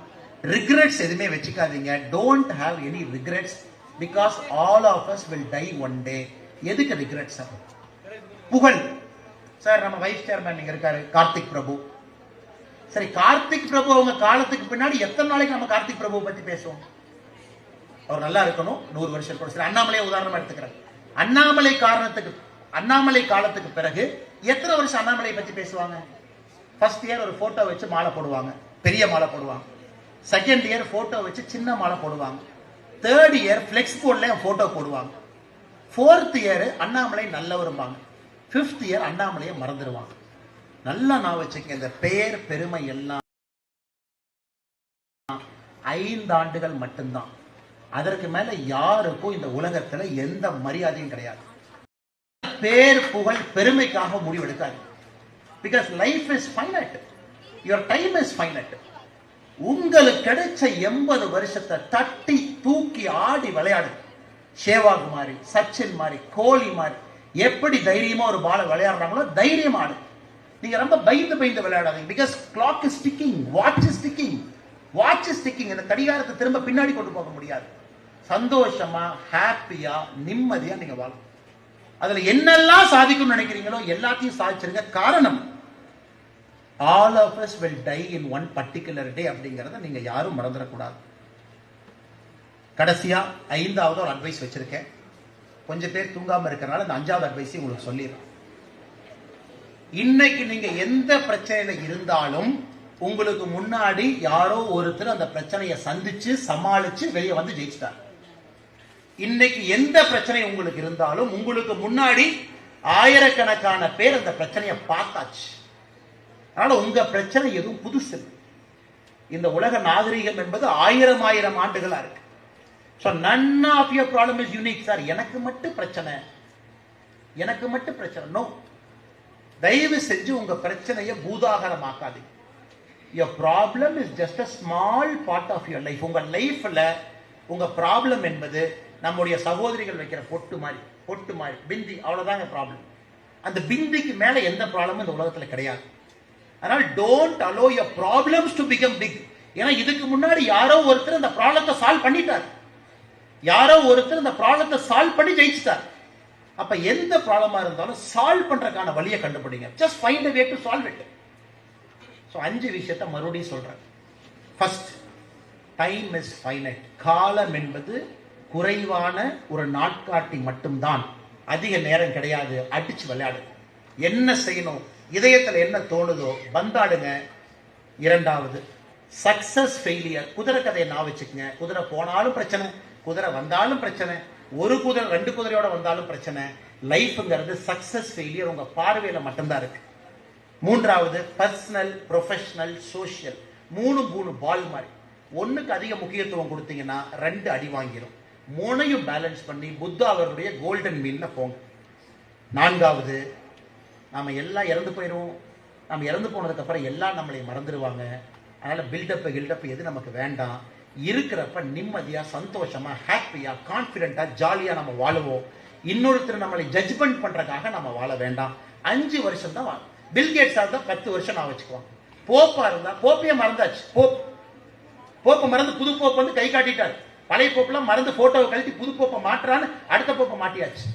ரிக்ரெட்ஸ் எதுவுமே வச்சுக்காதீங்க. Don't have any regrets, because all of us will die one day. எதுக்கு ரிக்ரெட்ஸ்? புகழ். சார் நம்ம வைஸ் சேர்மேன் நீங்க இருக்காரு கார்த்திக் பிரபு. சரி, கார்த்திக் பிரபு அவங்க காலத்துக்கு பின்னாடி எத்தனை நாளைக்கு நம்ம கார்த்திக் பிரபு பத்தி பேசுவோம்? அவர் நல்லா இருக்கணும், 100 வருஷம் கூட. சரி, அண்ணாமலையை உதாரணமா எடுத்துக்கிறேன். அண்ணாமலை காலத்துக்கு பிறகு எத்தனை வருஷம் அண்ணாமலை பத்தி பேசுவாங்க? ஃபர்ஸ்ட் இயர் ஒரு போட்டோ வச்சு மாலை போடுவாங்க, பெரிய மாலை போடுவாங்க. செகண்ட் இயர் போட்டோ வச்சு சின்ன மாலை போடுவாங்க. தேர்ட் இயர் பிளெக்ஸ் போர்ட்ல போட்டோ போடுவாங்க. ஃபோர்த் இயர் அண்ணாமலை நல்லவரும்பாங்க. 5th இயர் அண்ணாமலையை மறந்துடுவாங்க. நல்லா நான் வச்சுக்க, இந்த பெயர் பெருமை எல்லாம் 5 ஆண்டுகள் மட்டும்தான். அதற்கு மேல யாருக்கும் இந்த உலகத்துல எந்த மரியாதையும் கிடையாது. பேர் புகழ் பெருமைக்காக முடிவெடுக்காது. Because life is finite, your time is finite. உங்களுக்கு கிடைச்ச 80 வருஷத்தை தட்டி தூக்கி ஆடி விளையாடு. சேவாக் மாதிரி, சச்சின் மாதிரி, கோலி மாதிரி எப்படி தைரியமா ஒரு பால விளையாடுறாங்களோ தைரியமா ஆடு. நீங்க ரொம்ப பயந்து விளையாடாதீங்க. Because clock is ticking, watch is ticking, watch is ticking. இந்த கடிகாரத்தை திரும்ப பின்னாடி கொண்டு போக முடியாது. சந்தோஷமா, ஹாப்பியா, நிம்மதியா நீங்க வாழும். அதுல என்னெல்லாம் சாதிக்கும் நினைக்கிறீங்களோ எல்லாத்தையும் சாதிச்சிருங்க. காரணம், all of us will die in one particular day அப்படிங்கறத நீங்க யாரும் மறந்துடக்கூடாது. கடைசியா 5வது ஒரு அட்வைஸ் வச்சிருக்கேன். கொஞ்சம் பேர் தூங்காம இருக்கிறனால இந்த 5வது அட்வைஸ் உங்களுக்கு சொல்லிடுறேன். இன்னைக்கு நீங்க எந்த பிரச்சனையில இருந்தாலும் உங்களுக்கு முன்னாடி யாரோ ஒருத்தர் அந்த பிரச்சனையை சந்திச்சு சமாளிச்சு வெளியே வந்து ஜெயிச்சிட்டார். இன்னைக்கு எந்த பிரச்சனை உங்களுக்கு இருந்தாலும் உங்களுக்கு முன்னாடி ஆயிரக்கணக்கான பேர் அந்த பிரச்சனையை பார்த்தாச்சு. அதனால உங்க பிரச்சனை எதுவும் புதுசு. இந்த உலக நாகரிகம் என்பது 1000 ஆண்டுகளா இருக்கு. So none of your problem is unique. Sir எனக்கு மட்டும் பிரச்சனை, எனக்கு மட்டும் பிரச்சனை நோ. தயவு செஞ்சு உங்க பிரச்சனையை பூதாகரமாக்காதீங்க. your problem is just a small part of your life. உங்க லைஃப்ல உங்க ப்ராப்ளம் என்பது நம்முடைய சகோதரிகள் வைக்கிற பொட்டு மாதிரி பிந்தி, அவ்வளவுதாங்க ப்ராப்ளம். அந்த பிந்திக்கு மேல எந்த ப்ராப்ளமும் இந்த உலகத்துல கிடையாது. அதனால don't allow your problems to become big. ஏன்னா இதுக்கு முன்னாடி யாரோ ஒருத்தர் அந்த ப்ராப்ளத்தை சால்வ் பண்ணிட்டார், யாரோ ஒருத்தர் அந்த ப்ராப்ளத்தை சால்வ் பண்ணி ஜெயிச்சிட்டார். அப்ப எந்த ப்ராப்ளமா இருந்தாலும் சால்வ் பண்றதுக்கான வழியை கண்டுபிடிங்க. Just find a way to solve it. So 5 விஷயத்தை மறுபடியும் சொல்றேன். First, time is finite. காலம் என்பது குறைவான ஒரு நாட்காட்டி மட்டும்தான், அதிக நேரம் கிடையாது. அடிச்சு விளையாடு, என்ன செய்யணும், இதயத்தில் என்ன தோணுதோ வந்தாடுங்க. இரண்டாவது, சக்சஸ் ஃபெயிலியர். குதிரை கதையை நான் வச்சுக்கங்க. குதிரை போனாலும் பிரச்சனை, குதிரை வந்தாலும் பிரச்சனை, ஒரு குதிரை 2 குதிரையோட வந்தாலும் பிரச்சனை. லைஃப்ங்கிறது சக்சஸ் ஃபெயிலியர் உங்க பார்வையில மட்டும்தான் இருக்கு. மூன்றாவது, பர்சனல், ப்ரொஃபஷனல், சோஷியல். 3 பால் மாதிரி. ஒண்ணுக்கு அதிக முக்கியத்துவம் கொடுத்தீங்கன்னா 2 அடி வாங்கிடும். 3ஐயும் பேலன்ஸ் பண்ணி புத்தா அவருடைய கோல்டன் மீல்ல போங்க. நான்காவது, நாம எல்லாம் இறந்து போயிடுவோம். நம்ம இறந்து போனதுக்கு அப்புறம் எல்லாம் நம்மளை மறந்துடுவாங்க. அதனால பில்டப் எது நமக்கு வேண்டாம். இருக்கிறப்ப நிம்மதியா, சந்தோஷமா, ஹாப்பியா, கான்பிடென்டா, ஜாலியா நம்ம வாழுவோம். இன்னொருத்தர் நம்மளை ஜட்ஜ்மெண்ட் பண்றதுக்காக நம்ம வாழ வேண்டாம். 5 வருஷம் தான் வாழும். பில்கேட்ஸா இருந்தா 10 வருஷம் நான் வச்சுக்குவாங்க. போப்பா இருந்தா, போப்பையே மறந்தாச்சு. போப்பை மறந்து புது போப்பு வந்து கை காட்டிட்டாரு. பழைய போப்பெல்லாம் மறந்து போட்டோவை கழித்து புது போப்பை மாற்றான்னு அடுத்த போப்பை மாட்டியாச்சு.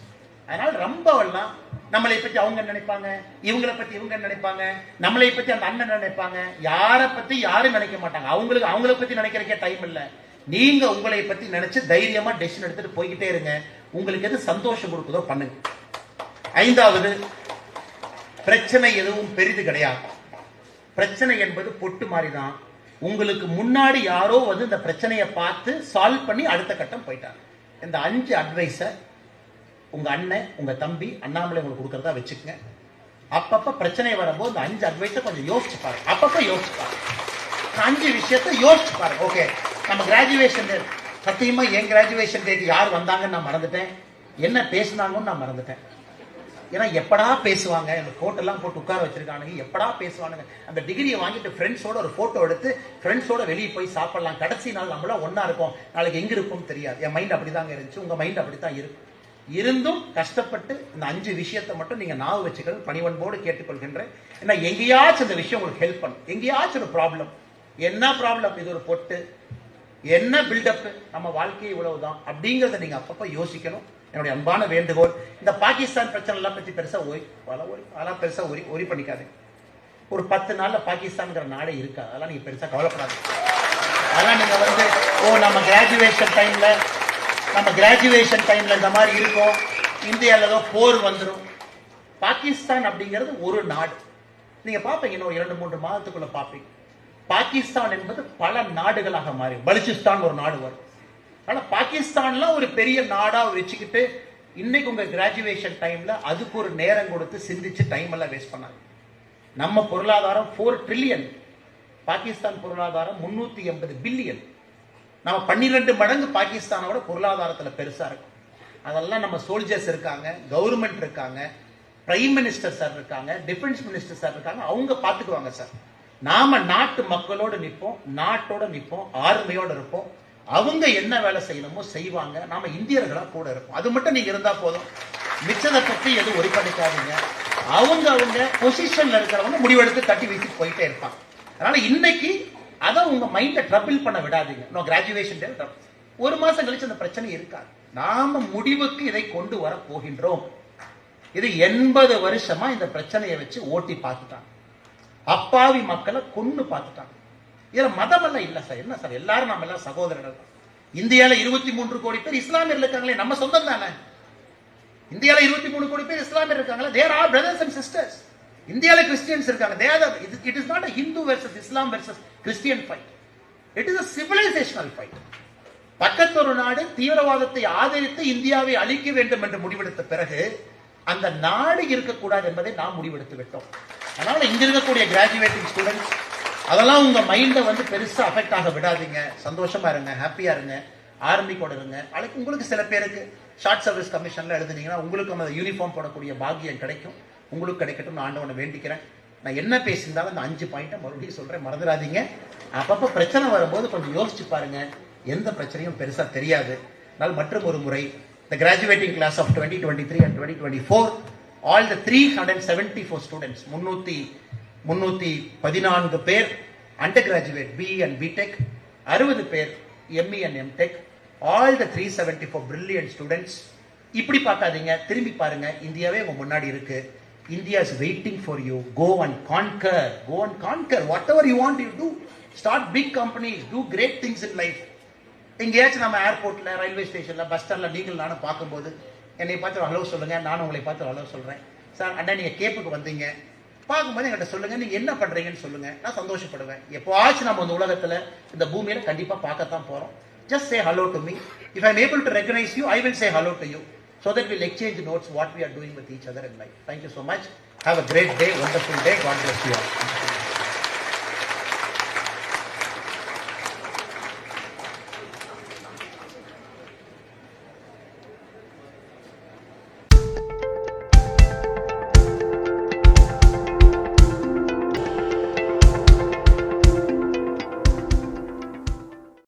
அதனால ரொம்பவெல்லாம் நம்மளை பத்தி அவங்க நினைப்பாங்க, இவங்களை பத்தி இவங்க நினைப்பாங்க, நம்மளை பத்தி அந்த அண்ணன் நினைப்பாங்க. யாரை பத்தி யாரும் நினைக்க மாட்டாங்க. அவங்கள பத்தி நினைக்கிறக்கே டைம் இல்ல. நீங்க உங்களை பத்தி நினைச்சு தைரியமா டெசிஷன் எடுத்துட்டு போய்கிட்டே இருங்க. உங்களுக்கு எது சந்தோஷம் கொடுக்குதோ பண்ணுங்க. 5வது, பிரச்சனை எதுவும் பெரிது கிடையாது. பிரச்சனை என்பது பொட்டு மாதிரி தான். உங்களுக்கு முன்னாடி யாரோ வந்து இந்த பிரச்சனையை பார்த்து சால்வ் பண்ணி அடுத்த கட்டம் போயிட்டாங்க. இந்த 5 அட்வைஸை உங்க அண்ணன், உங்க தம்பி, அண்ணாமலை உங்களுக்கு கொடுக்கறதா வச்சுக்கங்க. அப்பப்ப பிரச்சனை வரும்போது இந்த 5 அட்வைஸை கொஞ்சம் யோசிச்சு பாருங்க. அப்பப்ப யோசிச்சு பாருங்க. 5 விஷயத்தை யோசிச்சு பாருங்க. ஓகே, நம்ம கிராஜுவேஷன் டே, சத்தியமா என் கிராஜுவேஷன் டேக்கு யார் வந்தாங்கன்னு நான் மறந்துட்டேன், என்ன பேசினாங்கன்னு நான் மறந்துட்டேன். ஏன்னா எப்படா பேசுவாங்க, இந்த கோட்டெல்லாம் போட்டு உட்கார வச்சிருக்கானுங்க, எப்படா பேசுவானுங்க. அந்த டிகிரியை வாங்கிட்டு ஃப்ரெண்ட்ஸோட ஒரு போட்டோ எடுத்து ஃப்ரெண்ட்ஸோட வெளியே போய் சாப்பிடலாம். கடைசி நாள் நம்மள ஒன்னா இருக்கும், நாளைக்கு எங்க இருக்கும் தெரியாது. என் மைண்ட் அப்படிதாங்க இருந்துச்சு, உங்க மைண்ட் அப்படித்தான் இருக்கும். இருந்தும் கஷ்டப்பட்டு இந்த 5 விஷயத்தை மட்டும் நீங்க ஞாபகம் வச்சுக்கிறது பணிவன்போடு கேட்டுக்கொள்கின்றேன். ஏன்னா எங்கேயாச்சும் இந்த விஷயம் உங்களுக்கு ஹெல்ப் பண்ணும். எங்கேயாச்சும் ஒரு ப்ராப்ளம், என்ன ப்ராப்ளம், இது ஒரு பொட்டு, என்ன பில்டப், நம்ம வாழ்க்கையை இவ்வளவுதான் அப்படிங்கறத நீங்க அப்பப்ப யோசிக்கணும். என்னுடைய அன்பான வேண்டுகோள். இந்த பாகிஸ்தான் பிரச்சனை எல்லாம் பத்தி பெருசா ஒரி பண்ணிக்காது. ஒரு 10 நாள்ல பாகிஸ்தான்ங்கிற நாடே இருக்கா, அதெல்லாம் நீங்க பெருசா கவலைப்படாது. அதெல்லாம் நீங்க வந்து நம்ம கிராஜுவேஷன் டைம்ல இந்த மாதிரி இருக்கும், இந்தியாவில் ஏதோ போர் வந்துடும். பாகிஸ்தான் அப்படிங்கிறது ஒரு நாடு. நீங்க பாப்பீங்க, இன்னும் 2-3 மாதத்துக்குள்ள பாப்பீங்க. பாகிஸ்தான் என்பது பல நாடுகளாக மாறி, பலுச்சிஸ்தான் ஒரு நாடு வரும். ஆனா பாகிஸ்தான்ல ஒரு பெரிய நாடா வச்சுக்கிட்டு இன்னைக்கு உங்க கிராஜுவேஷன் டைம்ல அதுக்கு ஒரு நேரம் கொடுத்து சிந்திச்சு டைம் எல்லாம் வேஸ்ட் பண்ணாங்க. நம்ம பொருளாதாரம் 4 ட்ரில்லியன், பாகிஸ்தான் பொருளாதாரம் 380 பில்லியன். நம்ம 12 மடங்கு பாகிஸ்தானோட பொருளாதாரத்துல பெருசா இருக்கும். அதெல்லாம் நம்ம சோல்ஜர்ஸ் இருக்காங்க, கவர்மெண்ட் இருக்காங்க, பிரைம் மினிஸ்டர் சார் இருக்காங்க, டிஃபென்ஸ் மினிஸ்டர் சார் இருக்காங்க, அவங்க பாத்துக்குவாங்க சார். நாம நாட்டு மக்களோட நிற்போம், நாட்டோட நிற்போம், ஆர்மையோட இருப்போம். அவங்க என்ன வேலை செய்யணுமோ செய்வாங்க. நாம இந்தியர்களா கூட இருப்போம். அது மட்டும் நீங்க இருந்தா போதும். மிச்சத்தை பத்தி எதுவும் ஒரி பண்ணிக்காதீங்க. அவங்க பொசிஷன்ல இருக்கிறவங்க முடிவெடுத்து கட்டி வீசி போயிட்டே இருப்பாங்க. அதனால இன்னைக்கு அதை உங்க மைண்ட ட்ரபிள் பண்ண விடாதீங்க. நோ கிராஜுவேஷன் டே, 1 மாசம் கழிச்சு அந்த பிரச்சனை இருக்காது. நாம முடிவுக்கு இதை கொண்டு வர போகின்றோம். இது 80 வருஷமா இந்த பிரச்சனையை வச்சு ஓட்டி பார்த்துட்டாங்க. அப்பாவி மக்களை கொன்னு பார்த்துட்டாங்க. இதுல மதம் எல்லாம் இல்ல சார். என்ன சார், எல்லாரும் நம்ம எல்லாம் சகோதரர்கள் தான். இந்தியால 23 கோடி பேர் இஸ்லாமியர் இருக்காங்களே, நம்ம சொந்தம் தானே. இந்தியால 23 கோடி பேர் இஸ்லாமியர் இருக்காங்களே, there are brothers and sisters. இந்தியால கிறிஸ்டியன்ஸ் இருக்காங்க. It is not a Hindu versus Islam versus Christian fight. It is a civilizational fight. பக்கத்தொரு நாடு தீவிரவாதத்தை ஆதரித்து இந்தியாவை அழிக்க வேண்டும் என்று முடிவெடுத்த பிறகு அந்த நாடு இருக்கக்கூடாது என்பதை நாம் முடிவெடுத்து விட்டோம். அதனால இங்க இருக்கக்கூடிய கிராஜுவேட்டிங் ஸ்டூடெண்ட்ஸ் அதெல்லாம் உங்க மைண்ட வந்து பெருசா அஃபெக்ட் ஆக விடாதீங்க. சந்தோஷமா இருங்க, ஹாப்பியா இருங்க, ஆர்மி கூட இருங்க. நாளைக்கு உங்களுக்கு சில பேருக்கு ஷார்ட் சர்வீஸ் கமிஷன்ல எழுதுனீங்கன்னா உங்களுக்கும் அந்த யூனிஃபார்ம் போடக்கூடிய பாக்கியம் கிடைக்கும். உங்களுக்கு கிடைக்கட்டும் ஆண்டவனை வேண்டிக்கிறேன். நான் என்ன பேசியிருந்தாலும் அந்த 5 பாயிண்ட்டை மறுபடியும் சொல்றேன், மறந்துடாதீங்க. அப்பப்போ பிரச்சனை வரும்போது கொஞ்சம் யோசிச்சு பாருங்க, எந்த பிரச்சனையும் பெருசா தெரியாது. அதனால் மற்றும் ஒரு முறை the graduating class of 2023 and 2024, all the 374 students, 314 பேர் undergraduate BE and BTech, 60 பேர் ME and MTech, all the 374 brilliant students. இப்படி பார்க்காதீங்க, திரும்பி பாருங்க, இந்தியாவே உங்க முன்னாடி இருக்கு. India is waiting for you. Go and conquer. Go and conquer. Whatever you want, you do. Start big companies. Do great things in life. எங்கேயாச்சும் நம்ம ஏர்போர்ட்ல, ரயில்வே ஸ்டேஷன்ல, பஸ் ஸ்டாண்ட்ல நீங்கள் நானும் பார்க்கும்போது என்னை பார்த்து ஹலோ சொல்லுங்க, நானும் உங்களை பார்த்து ஹலோ சொல்றேன். சார் அண்ணா நீங்க கேப்புக்கு வந்தீங்க, பார்க்கும்போது என்கிட்ட சொல்லுங்க, நீங்க என்ன பண்றீங்கன்னு சொல்லுங்க, நான் சந்தோஷப்படுவேன். எப்போவாச்சும் நம்ம இந்த உலகத்துல, இந்த பூமியில கண்டிப்பா பார்க்கத்தான் போறோம். Just say hello to me. If I am able to recognize you, I will say hello to you. So that we'll exchange notes what we are doing with each other in life. Thank you so much. Have a great day, wonderful day. God bless you all.